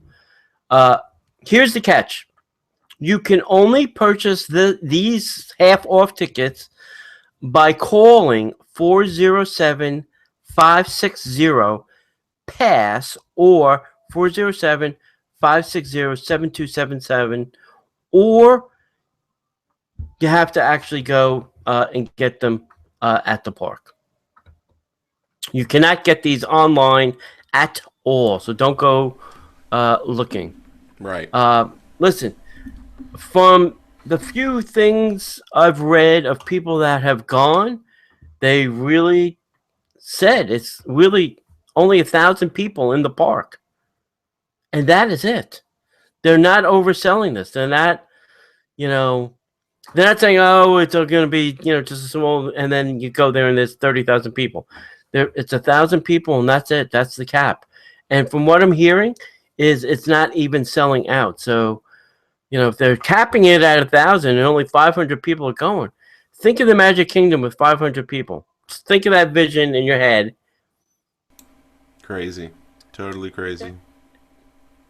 Speaker 2: Here's the catch. You can only purchase these half-off tickets by calling 407-560-PASS or 407-560-7277, or you have to actually go and get them at the park. You cannot get these online at all, so don't go looking.
Speaker 1: Right.
Speaker 2: Listen, from the few things I've read of people that have gone, they really said it's really only 1,000 people in the park. And that is it. They're not overselling this. They're not, they're not saying, oh, it's going to be, just a small, and then you go there and there's 30,000 people. It's 1,000 people and that's it. That's the cap. And from what I'm hearing is it's not even selling out. So, if they're capping it at 1,000 and only 500 people are going, think of the Magic Kingdom with 500 people. Just think of that vision in your head.
Speaker 1: Crazy. Totally crazy.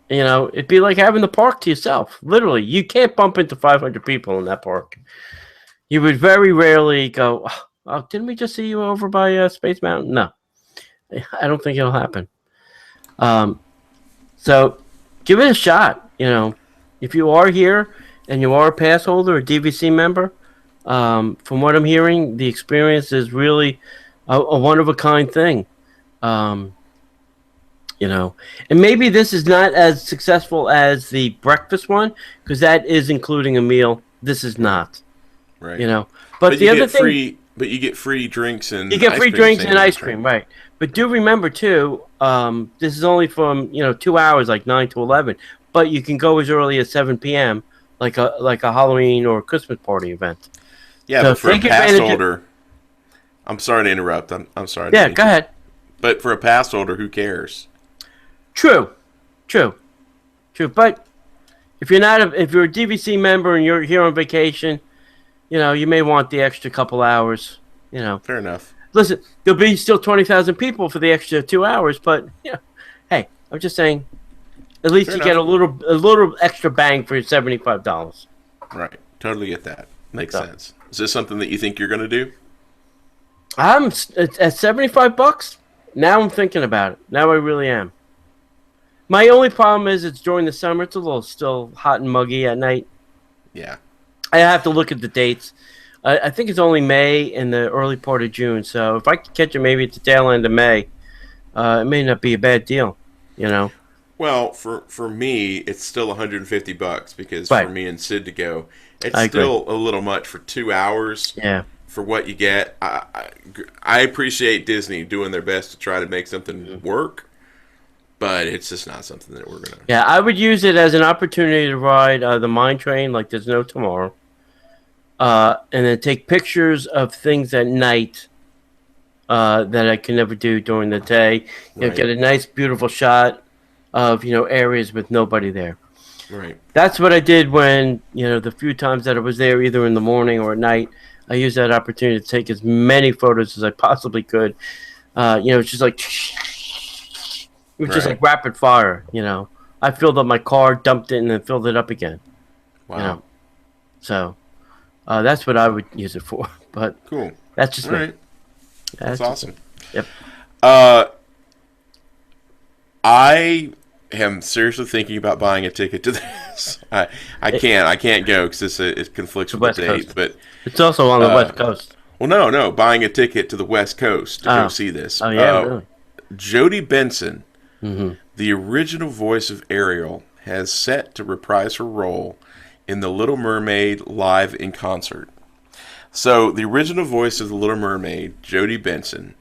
Speaker 2: It'd be like having the park to yourself. Literally, you can't bump into 500 people in that park. You would very rarely go, oh, didn't we just see you over by Space Mountain? No. I don't think it'll happen. So give it a shot, If you are here and you are a pass holder or DVC member, from what I'm hearing, the experience is really a one-of-a-kind thing. And maybe this is not as successful as the breakfast one, because that is including a meal. This is not.
Speaker 1: Right.
Speaker 2: But the other thing...
Speaker 1: But you get free drinks and
Speaker 2: you get free drinks and ice cream, right? But do remember too, this is only from 2 hours, like 9 to 11. But you can go as early as 7 p.m., like a Halloween or Christmas party event.
Speaker 1: Yeah,
Speaker 2: so
Speaker 1: but for a pass holder, I'm sorry to interrupt. I'm sorry.
Speaker 2: Yeah, go ahead.
Speaker 1: But for a pass holder, who cares?
Speaker 2: True. But if you're a DVC member and you're here on vacation, you may want the extra couple hours.
Speaker 1: Fair enough.
Speaker 2: Listen, there'll be still 20,000 people for the extra 2 hours, but hey, I'm just saying, at least you get a little extra bang for your $75.
Speaker 1: Right. Totally get that. Makes sense. Is this something that you think you're going to do?
Speaker 2: I'm at $75. Now I'm thinking about it. Now I really am. My only problem is it's during the summer. It's a little still hot and muggy at night.
Speaker 1: Yeah.
Speaker 2: I have to look at the dates. I think it's only May and the early part of June. So if I can catch it maybe at the tail end of May, it may not be a bad deal.
Speaker 1: Well, for me, it's still $150 because
Speaker 2: right.
Speaker 1: For me and Sid to go, it's
Speaker 2: I
Speaker 1: still
Speaker 2: agree.
Speaker 1: a little much for 2 hours.
Speaker 2: Yeah.
Speaker 1: For what you get, I appreciate Disney doing their best to try to make something work, but it's just not something that we're gonna.
Speaker 2: Yeah, I would use it as an opportunity to ride the mine train like there's no tomorrow, and then take pictures of things at night that I can never do during the day.
Speaker 1: Right.
Speaker 2: Get a nice, beautiful shot of areas with nobody there.
Speaker 1: Right.
Speaker 2: That's what I did when the few times that I was there, either in the morning or at night. I used that opportunity to take as many photos as I possibly could. It's just like it was just like rapid fire. I filled up my car, dumped it, and then filled it up again.
Speaker 1: Wow.
Speaker 2: So that's what I would use it for. But
Speaker 1: cool.
Speaker 2: That's just me.
Speaker 1: Right. That's awesome.
Speaker 2: Yep.
Speaker 1: I am seriously thinking about buying a ticket to this. I can't go because it conflicts with the
Speaker 2: West
Speaker 1: date.
Speaker 2: Coast.
Speaker 1: But
Speaker 2: It's also on the West Coast.
Speaker 1: well, no, buying a ticket to the West Coast to go
Speaker 2: Oh.
Speaker 1: see this.
Speaker 2: Oh yeah, really.
Speaker 1: Jodie Benson,
Speaker 2: Mm-hmm.
Speaker 1: the original voice of Ariel, has set to reprise her role in The Little Mermaid live in concert. So, the original voice of The Little Mermaid, Jodie Benson,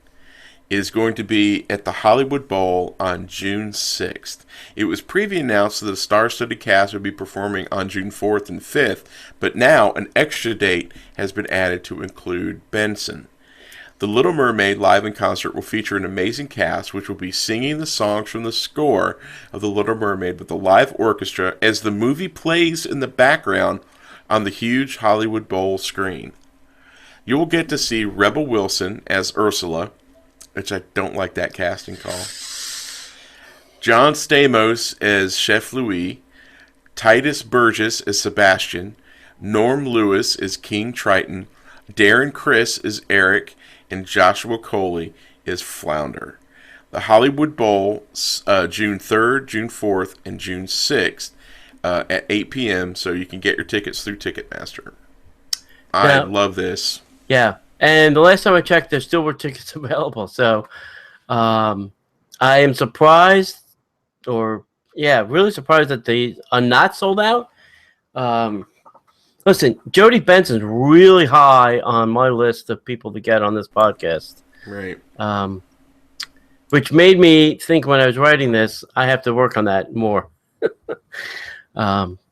Speaker 1: is going to be at the Hollywood Bowl on June 6th. It was previously announced that the star-studded cast would be performing on June 4th and 5th, but now an extra date has been added to include Benson. The Little Mermaid live in concert will feature an amazing cast which will be singing the songs from the score of The Little Mermaid with a live orchestra as the movie plays in the background on the huge Hollywood Bowl screen. You will get to see Rebel Wilson as Ursula, which I don't like that casting call, John Stamos as Chef Louis, Titus Burgess as Sebastian, Norm Lewis as King Triton, Darren Criss as Eric, and Joshua Coley is Flounder. The Hollywood Bowl, June 3rd, June 4th, and June 6th at 8 p.m., so you can get your tickets through Ticketmaster. I love this.
Speaker 2: Yeah, and the last time I checked, there still were tickets available. So I am surprised, really surprised that they are not sold out. Listen, Jodie Benson's really high on my list of people to get on this podcast.
Speaker 1: Right.
Speaker 2: Which made me think when I was writing this, I have to work on that more.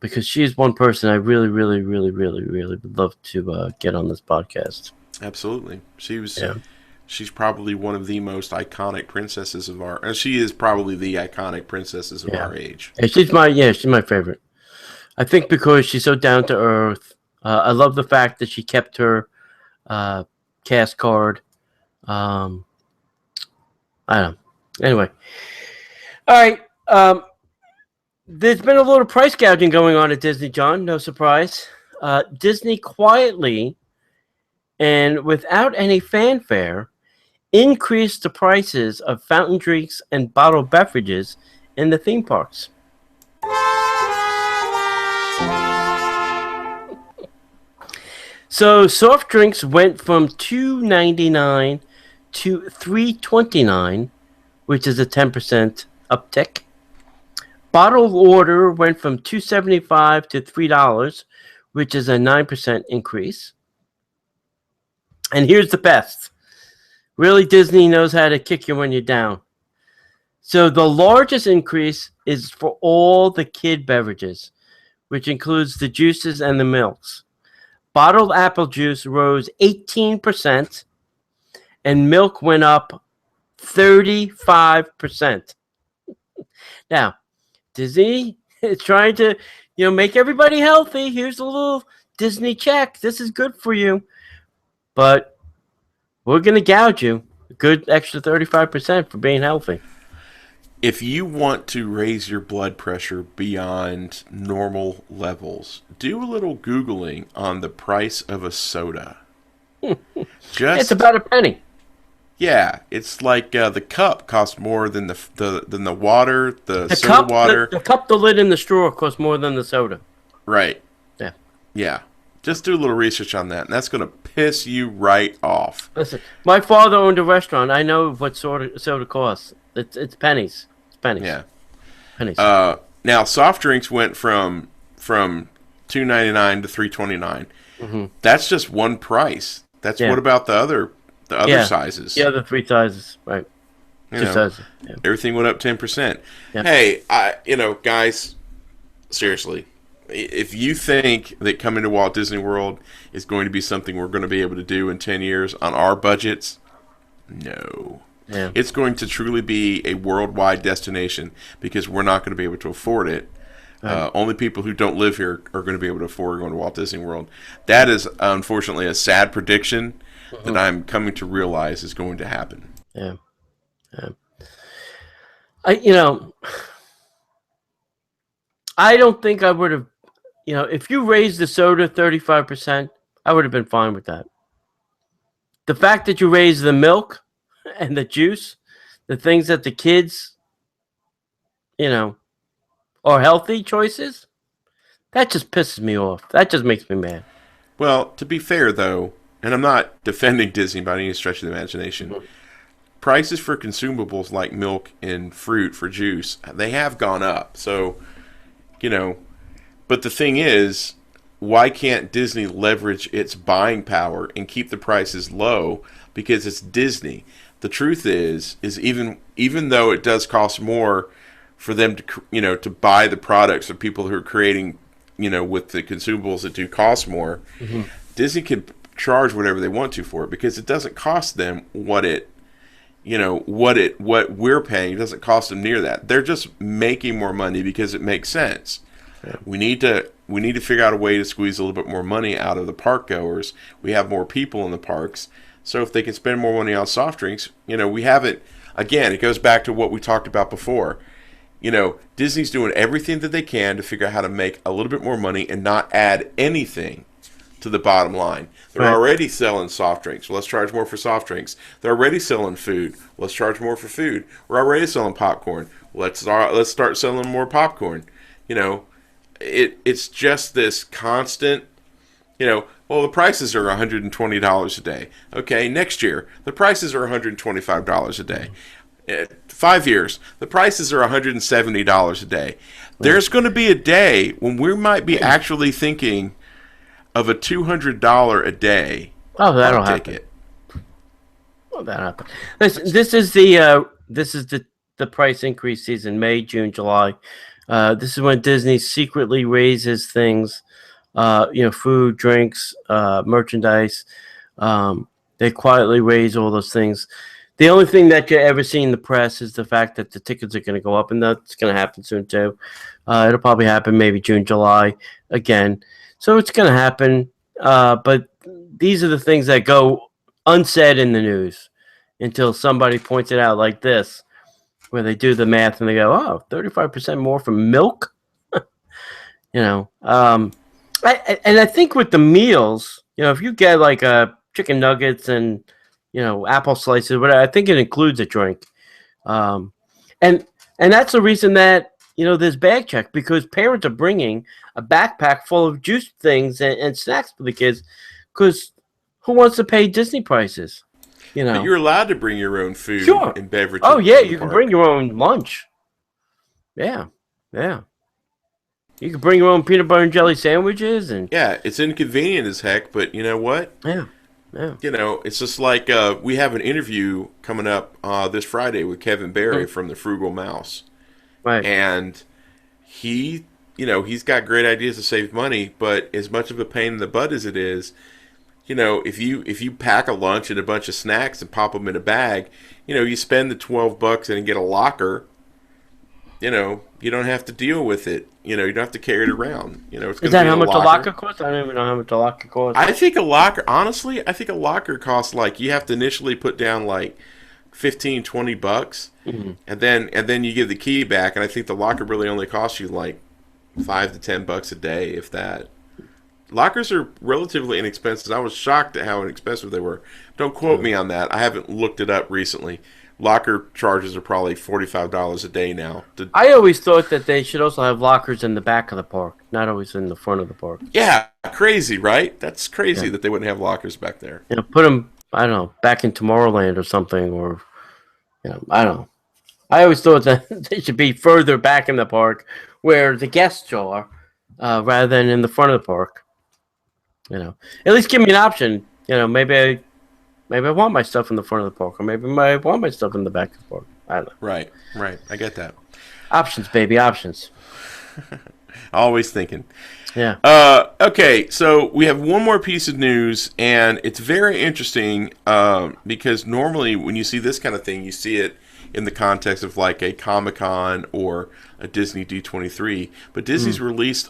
Speaker 2: Because she's one person I really, really, really, really, really would love to get on this podcast.
Speaker 1: Absolutely. She's probably one of the most iconic princesses of our... she is probably the iconic princesses of our age.
Speaker 2: And she's my favorite. I think because she's so down to earth. I love the fact that she kept her cast card. I don't know. Anyway. All right. There's been a little price gouging going on at Disney, John. No surprise. Disney quietly and without any fanfare increased the prices of fountain drinks and bottled beverages in the theme parks. So soft drinks went from $2.99 to $3.29, which is a 10% uptick. Bottled water went from $2.75 to $3, which is a 9% increase. And here's the best. Really, Disney knows how to kick you when you're down. So the largest increase is for all the kid beverages, which includes the juices and the milks. Bottled apple juice rose 18%, and milk went up 35%. Now, Disney is trying to, make everybody healthy. Here's a little Disney check. This is good for you. But we're going to gouge you a good extra 35% for being healthy.
Speaker 1: If you want to raise your blood pressure beyond normal levels, do a little Googling on the price of a soda.
Speaker 2: It's about a penny.
Speaker 1: Yeah, it's like the cup costs more than the water, the soda water.
Speaker 2: The cup, the lid, and the straw cost more than the soda.
Speaker 1: Right.
Speaker 2: Yeah.
Speaker 1: Yeah. Just do a little research on that, and that's going to piss you right off.
Speaker 2: Listen, my father owned a restaurant. I know what soda costs. It's pennies. It's pennies.
Speaker 1: Yeah.
Speaker 2: Pennies.
Speaker 1: Now, soft drinks went from $2.99 to $3.29.
Speaker 2: Mm-hmm.
Speaker 1: That's just one price. That's what about the other sizes?
Speaker 2: The other three sizes, right? Two sizes. Yeah.
Speaker 1: Everything went up 10%.
Speaker 2: Yeah.
Speaker 1: Hey, guys, seriously, if you think that coming to Walt Disney World is going to be something we're going to be able to do in 10 years on our budgets, no.
Speaker 2: Yeah.
Speaker 1: It's going to truly be a worldwide destination because we're not going to be able to afford it. Right. Only people who don't live here are going to be able to afford going to Walt Disney World. That is, unfortunately, a sad prediction that I'm coming to realize is going to happen.
Speaker 2: Yeah. I don't think I would have, if you raised the soda 35%, I would have been fine with that. The fact that you raised the milk and the juice, the things that the kids you know, or healthy choices, that just pisses me off. That just makes me mad.
Speaker 1: Well, to be fair though, and I'm not defending Disney by any stretch of the imagination, prices for consumables like milk and fruit for juice, they have gone up. So, you know, but the thing is, why can't Disney leverage its buying power and keep the prices low? Because it's Disney. The truth is even though it does cost more for them to to buy the products of people who are creating with the consumables that do cost more, Disney can charge whatever they want to for it because it doesn't cost them what we're paying. It doesn't cost them near that. They're just making more money because it makes sense. Yeah. We need to figure out a way to squeeze a little bit more money out of the park goers. We have more people in the parks, so if they can spend more money on soft drinks, we have it. Again, it goes back to what we talked about before. Disney's doing everything that they can to figure out how to make a little bit more money and not add anything to the bottom line. They're already selling soft drinks. Well, let's charge more for soft drinks. They're already selling food. Let's charge more for food. We're already selling popcorn. Let's start selling more popcorn. It's just this constant, well, the prices are $120 a day. Okay, next year, the prices are $125 a day. 5 years, the prices are $170 a day. There's going to be a day when we might be actually thinking of a $200 a day.
Speaker 2: Oh, that'll happen. Well, that'll happen. This is the price increase season: May, June, July. This is when Disney secretly raises things, food, drinks, merchandise. They quietly raise all those things. The only thing that you ever see in the press is the fact that the tickets are going to go up, and that's going to happen soon too. It'll probably happen maybe June, July again. So it's going to happen. But these are the things that go unsaid in the news until somebody points it out like this, where they do the math and they go, oh, 35% more for milk? And I think with the meals, if you get like chicken nuggets and apple slices, whatever, I think it includes a drink. And that's the reason that, there's bag check, because parents are bringing a backpack full of juice things and snacks for the kids, because who wants to pay Disney prices?
Speaker 1: But you're allowed to bring your own food and beverage.
Speaker 2: Oh, yeah, you can bring your own lunch. Yeah, yeah. You can bring your own peanut butter and jelly sandwiches.
Speaker 1: Yeah, it's inconvenient as heck, but you know what?
Speaker 2: Yeah. Yeah.
Speaker 1: It's just like we have an interview coming up this Friday with Kevin Barry from the Frugal Mouse.
Speaker 2: Right.
Speaker 1: And he's got great ideas to save money, but as much of a pain in the butt as it is, if you pack a lunch and a bunch of snacks and pop them in a bag, you spend the $12 and get a locker, you don't have to deal with it. You don't have to carry it around. It's
Speaker 2: Is that how much a locker costs? I don't even know how much a locker costs.
Speaker 1: I think a locker costs, like, you have to initially put down like $15-$20, and then you give the key back, and I think the locker really only costs you like $5 to $10 a day, if that. Lockers are relatively inexpensive. I was shocked at how inexpensive they were. Don't quote me on that. I haven't looked it up recently. Locker charges are probably $45 a day now.
Speaker 2: I always thought that they should also have lockers in the back of the park, not always in the front of the park.
Speaker 1: Yeah, crazy, right? That's crazy that they wouldn't have lockers back there.
Speaker 2: Put them, I don't know, back in Tomorrowland or something, or, I don't know. I always thought that they should be further back in the park where the guests are, rather than in the front of the park. At least give me an option. Maybe I want my stuff in the front of the park, or maybe I want my stuff in the back of the park. I don't know.
Speaker 1: Right. I get that.
Speaker 2: Options, baby, options.
Speaker 1: Always thinking.
Speaker 2: Yeah.
Speaker 1: Okay, so we have one more piece of news, and it's very interesting because normally when you see this kind of thing, you see it in the context of like a Comic-Con or a Disney D23. But Disney's released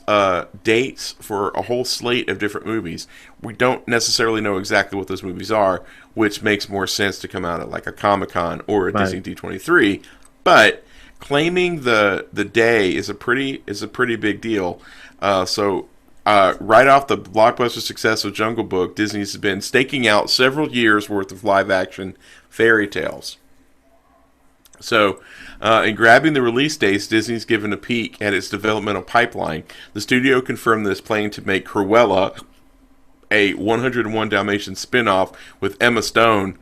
Speaker 1: dates for a whole slate of different movies. We don't necessarily know exactly what those movies are, which makes more sense to come out at like a Comic-Con or a Disney D23. But claiming the day is a pretty big deal. So right off the blockbuster success of Jungle Book, Disney's been staking out several years worth of live action fairy tales. So, in grabbing the release dates, Disney's given a peek at its developmental pipeline. The studio confirmed that it's planning to make Cruella, a 101 Dalmatians spin-off with Emma Stone,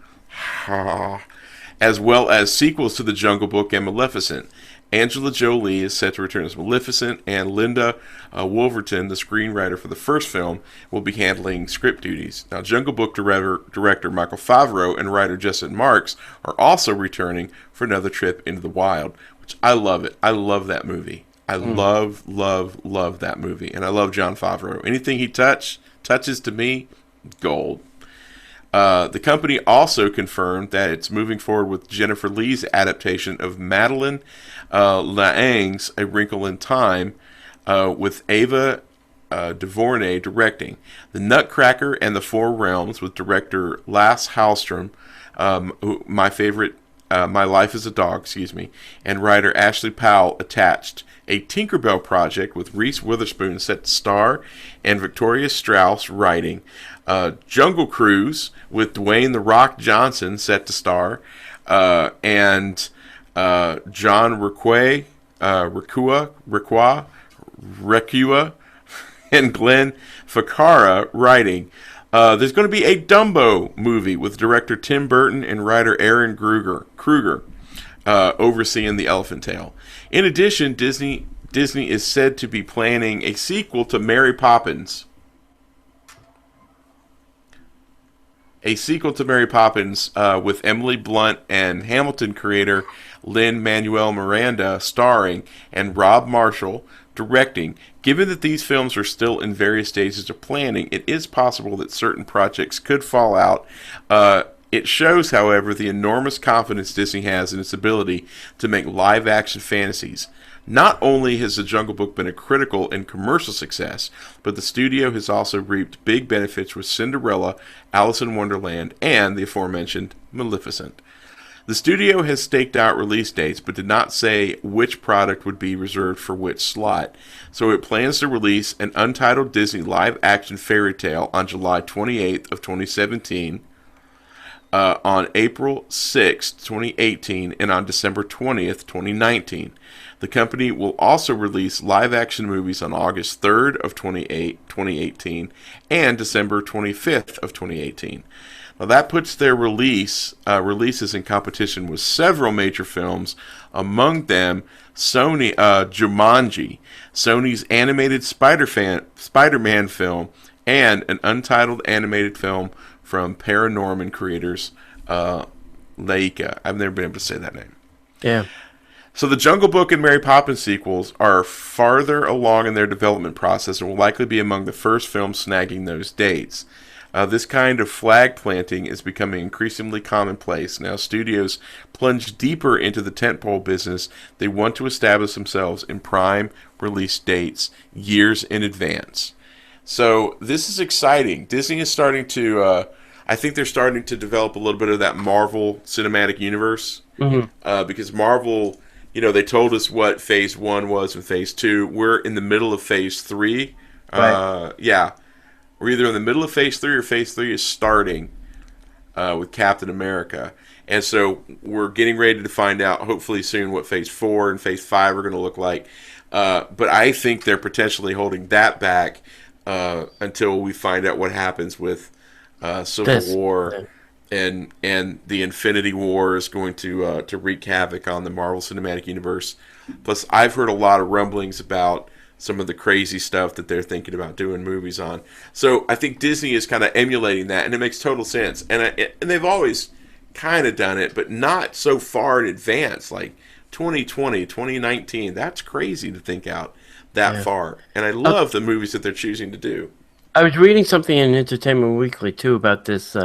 Speaker 1: as well as sequels to The Jungle Book and Maleficent. Angela Jolie is set to return as Maleficent, and Linda Wolverton, the screenwriter for the first film, will be handling script duties. Now, Jungle Book director Michael Favreau and writer Justin Marks are also returning for another trip into the wild, which I love it. I love that movie. I love that movie, and I love Jon Favreau. Anything he touches to me, gold. The company also confirmed that it's moving forward with Jennifer Lee's adaptation of Madeline Laing's A Wrinkle in Time, with Ava DuVernay directing. The Nutcracker and the Four Realms, with director Lasse Hallström, My Life as a Dog, and writer Ashley Powell attached. A Tinkerbell project with Reese Witherspoon set to star, and Victoria Strauss writing. Jungle Cruise with Dwayne "The Rock" Johnson set to star, and John Requa, and Glenn Ficarra writing. There's going to be a Dumbo movie with director Tim Burton and writer Aaron Kruger overseeing The Elephant Tale. In addition, Disney is said to be planning a sequel to Mary Poppins. With Emily Blunt and Hamilton creator Lin-Manuel Miranda starring, and Rob Marshall directing. Given that these films are still in various stages of planning, it is possible that certain projects could fall out. It shows, however, the enormous confidence Disney has in its ability to make live-action fantasies. Not only has The Jungle Book been a critical and commercial success, but the studio has also reaped big benefits with Cinderella, Alice in Wonderland, and the aforementioned Maleficent. The studio has staked out release dates, but did not say which product would be reserved for which slot. So it plans to release an untitled Disney live-action fairy tale on July 28th of 2017, on April 6th, 2018, and on December 20th, 2019. The company will also release live-action movies on August 3rd of 2018 and December 25th of 2018. Now that puts their releases in competition with several major films, among them Jumanji, Sony's animated Spider-Man film, and an untitled animated film from Paranorman creators Laika. I've never been able to say that name.
Speaker 2: Yeah.
Speaker 1: So the Jungle Book and Mary Poppins sequels are farther along in their development process and will likely be among the first films snagging those dates. This kind of flag planting is becoming increasingly commonplace. Now studios plunge deeper into the tentpole business. They want to establish themselves in prime release dates years in advance. So this is exciting. Disney is starting to, I think they're starting to develop a little bit of that Marvel Cinematic Universe. Because Marvel, they told us what Phase 1 was and Phase 2. We're in the middle of Phase 3.
Speaker 2: Right.
Speaker 1: Yeah. We're either in the middle of Phase 3 or Phase 3 is starting with Captain America. And so we're getting ready to find out, hopefully soon, what Phase 4 and Phase 5 are going to look like. But I think they're potentially holding that back until we find out what happens with Civil War. And the Infinity War is going to wreak havoc on the Marvel Cinematic Universe. Plus, I've heard a lot of rumblings about some of the crazy stuff that they're thinking about doing movies on. So I think Disney is kind of emulating that, and it makes total sense. And they've always kind of done it, but not so far in advance. Like 2020, 2019, that's crazy to think out that far. And I love the movies that they're choosing to do.
Speaker 2: I was reading something in Entertainment Weekly too about this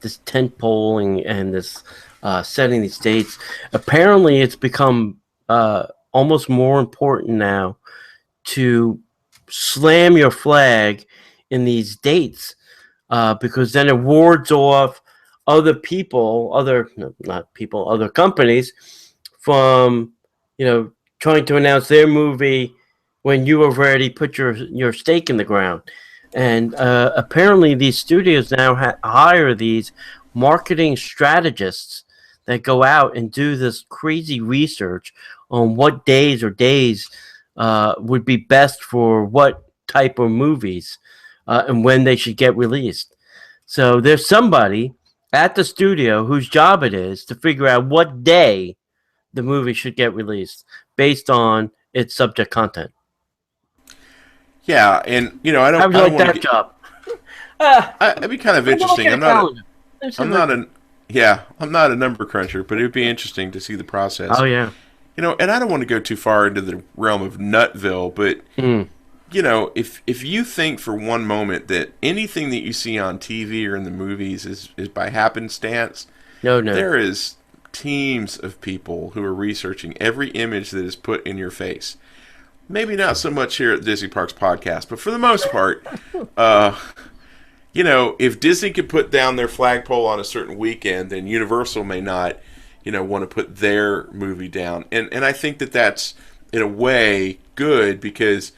Speaker 2: this tent poling and this setting these dates. Apparently, it's become almost more important now to slam your flag in these dates because then it wards off other companies from trying to announce their movie when you have already put your stake in the ground. And apparently these studios now hire these marketing strategists that go out and do this crazy research on what days would be best for what type of movies and when they should get released. So there's somebody at the studio whose job it is to figure out what day the movie should get released based on its subject content.
Speaker 1: Yeah, and I
Speaker 2: How
Speaker 1: don't.
Speaker 2: would you
Speaker 1: I don't
Speaker 2: like
Speaker 1: want to
Speaker 2: that
Speaker 1: get.
Speaker 2: job?
Speaker 1: It'd be kind of interesting. I'm not a. Yeah, I'm not a number cruncher, but it'd be interesting to see the process.
Speaker 2: Oh yeah.
Speaker 1: And I don't want to go too far into the realm of Nutville, but
Speaker 2: Mm.
Speaker 1: if you think for one moment that anything that you see on TV or in the movies is by happenstance,
Speaker 2: No.
Speaker 1: there is teams of people who are researching every image that is put in your face. Maybe not so much here at Disney Parks Podcast, but for the most part, if Disney could put down their flagpole on a certain weekend, then Universal may not, want to put their movie down. And I think that that's, in a way, good because,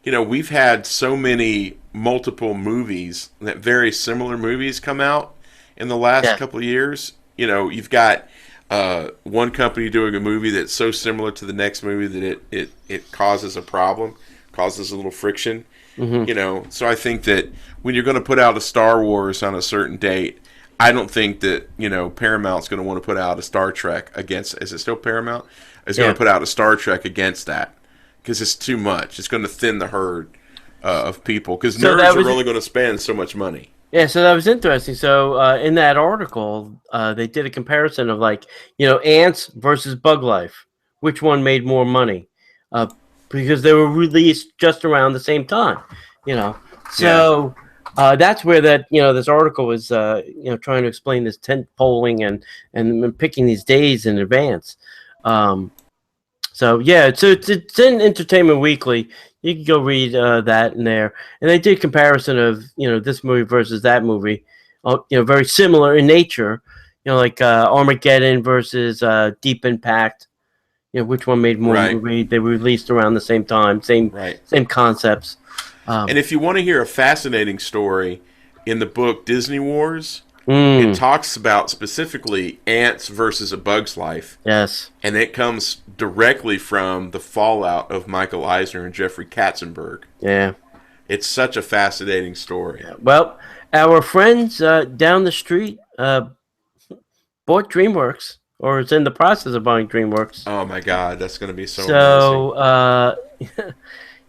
Speaker 1: we've had so many multiple movies, that very similar movies come out in the last couple of years. You've got one company doing a movie that's so similar to the next movie that it causes a problem, causes a little friction.
Speaker 2: Mm-hmm.
Speaker 1: So I think that when you're going to put out a Star Wars on a certain date, I don't think that Paramount's going to want to put out a Star Trek against. Is it still Paramount? Is going to put out a Star Trek against that because it's too much. It's going to thin the herd of people because nerds are only going to spend so much money.
Speaker 2: Yeah, so that was interesting. So in that article, they did a comparison of ants versus Bug Life. Which one made more money? Because they were released just around the same time. So that's where this article was trying to explain this tent polling and picking these days in advance. So it's in Entertainment Weekly. You can go read that in there, and they did comparison of this movie versus that movie, very similar in nature, like Armageddon versus Deep Impact. Which one made more movie? They were released around the same time, same concepts.
Speaker 1: And if you want to hear a fascinating story, in the book Disney Wars, it talks about specifically ants versus A Bug's Life.
Speaker 2: Yes.
Speaker 1: And it comes directly from the fallout of Michael Eisner and Jeffrey Katzenberg.
Speaker 2: Yeah.
Speaker 1: It's such a fascinating story.
Speaker 2: Yeah. Well, our friends down the street bought DreamWorks, or is in the process of buying DreamWorks.
Speaker 1: Oh my God, that's going to be so amazing.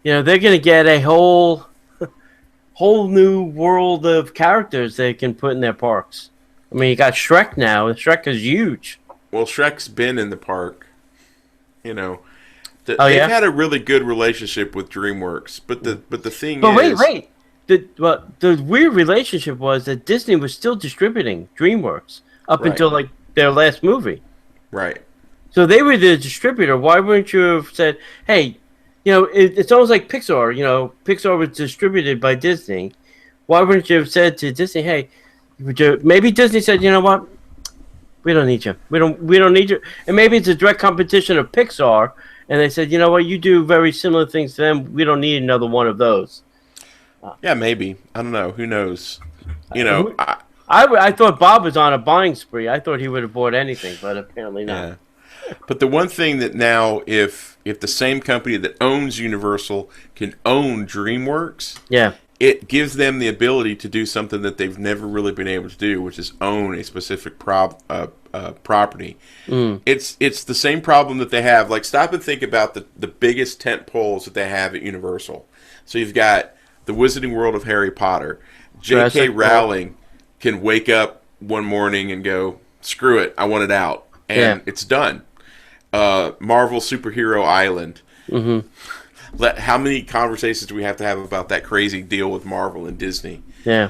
Speaker 2: They're going to get a whole new world of characters they can put in their parks. I mean, you got Shrek now. Shrek is huge.
Speaker 1: Well, Shrek's been in the park. They've had a really good relationship with DreamWorks, but the thing is...
Speaker 2: Wait. The weird relationship was that Disney was still distributing DreamWorks up until their last movie.
Speaker 1: Right.
Speaker 2: So they were the distributor. Why wouldn't you have said, hey, it's almost like Pixar. Pixar was distributed by Disney. Why wouldn't you have said to Disney, hey, maybe Disney said, you know what? We don't need you. We don't need you. And maybe it's a direct competition of Pixar. And they said, you know what? You do very similar things to them. We don't need another one of those.
Speaker 1: Yeah, maybe. I don't know. Who knows?
Speaker 2: I thought Bob was on a buying spree. I thought he would have bought anything, but apparently not.
Speaker 1: Yeah. But the one thing that now, if the same company that owns Universal can own DreamWorks, it gives them the ability to do something that they've never really been able to do, which is own a specific property. It's the same problem that they have. Like, stop and think about the biggest tent poles that they have at Universal. So you've got the Wizarding World of Harry Potter. J.K. Rowling can wake up one morning and go, screw it, I want it out. And it's done. Marvel Superhero Island. How many conversations do we have to have about that crazy deal with Marvel and Disney?
Speaker 2: Yeah.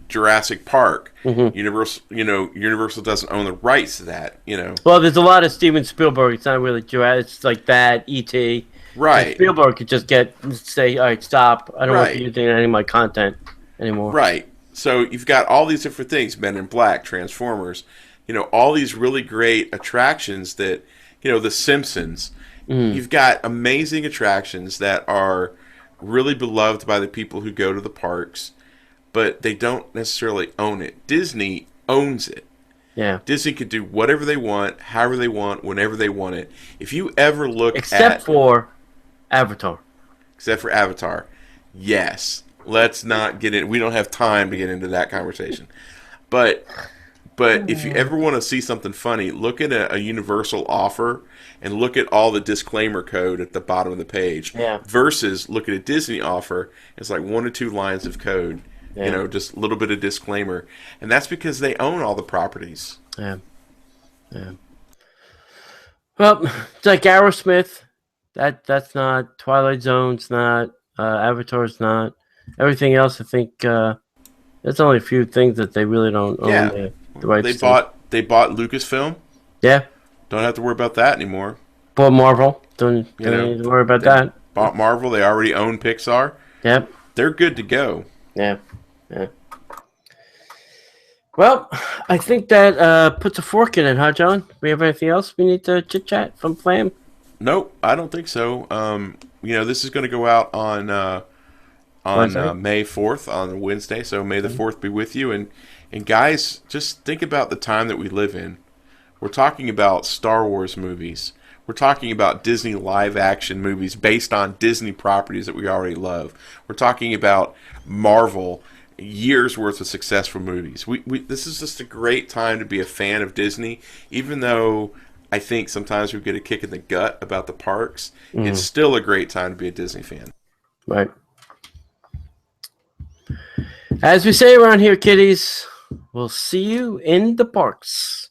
Speaker 1: Jurassic Park. Universal doesn't own the rights to that.
Speaker 2: Well, there's a lot of Steven Spielberg. It's not really Jurassic. It's like that, E.T.
Speaker 1: Right.
Speaker 2: And Spielberg could just say, all right, stop. I don't want you using any of my content anymore.
Speaker 1: Right. So you've got all these different things: Men in Black, Transformers. All these really great attractions that, The Simpsons. You've got amazing attractions that are really beloved by the people who go to the parks, but they don't necessarily own it. Disney owns it.
Speaker 2: Yeah.
Speaker 1: Disney could do whatever they want, however they want, whenever they want it. If you ever look
Speaker 2: Except for Avatar.
Speaker 1: except for Avatar, let's not get in. We don't have time to get into that conversation. But if you ever want to see something funny, look at a Universal offer and look at all the disclaimer code at the bottom of the page.
Speaker 2: Yeah.
Speaker 1: Versus look at a Disney offer. It's like 1 or 2 lines of code.
Speaker 2: Yeah.
Speaker 1: Just a little bit of disclaimer, and that's because they own all the properties.
Speaker 2: Yeah. Yeah. Well, it's like Aerosmith. That's not Twilight Zone's not Avatar's not. Everything else, I think, there's only a few things that they really don't own the rights to.
Speaker 1: They bought Lucasfilm.
Speaker 2: Yeah.
Speaker 1: Don't have to worry about that anymore.
Speaker 2: Bought Marvel. Don't need to worry about that.
Speaker 1: Bought Marvel. They already own Pixar.
Speaker 2: Yep.
Speaker 1: They're good to go.
Speaker 2: Yeah. Yeah. Well, I think that puts a fork in it, huh, John? We have anything else we need to chit chat from Flam?
Speaker 1: Nope, I don't think so. This is going to go out on May 4th, on Wednesday. So May the 4th be with you. And guys, just think about the time that we live in. We're talking about Star Wars movies. We're talking about Disney live-action movies based on Disney properties that we already love. We're talking about Marvel, years worth of successful movies. This is just a great time to be a fan of Disney, even though I think sometimes we get a kick in the gut about the parks. It's still a great time to be a Disney fan.
Speaker 2: Right. As we say around here, kiddies, we'll see you in the parks.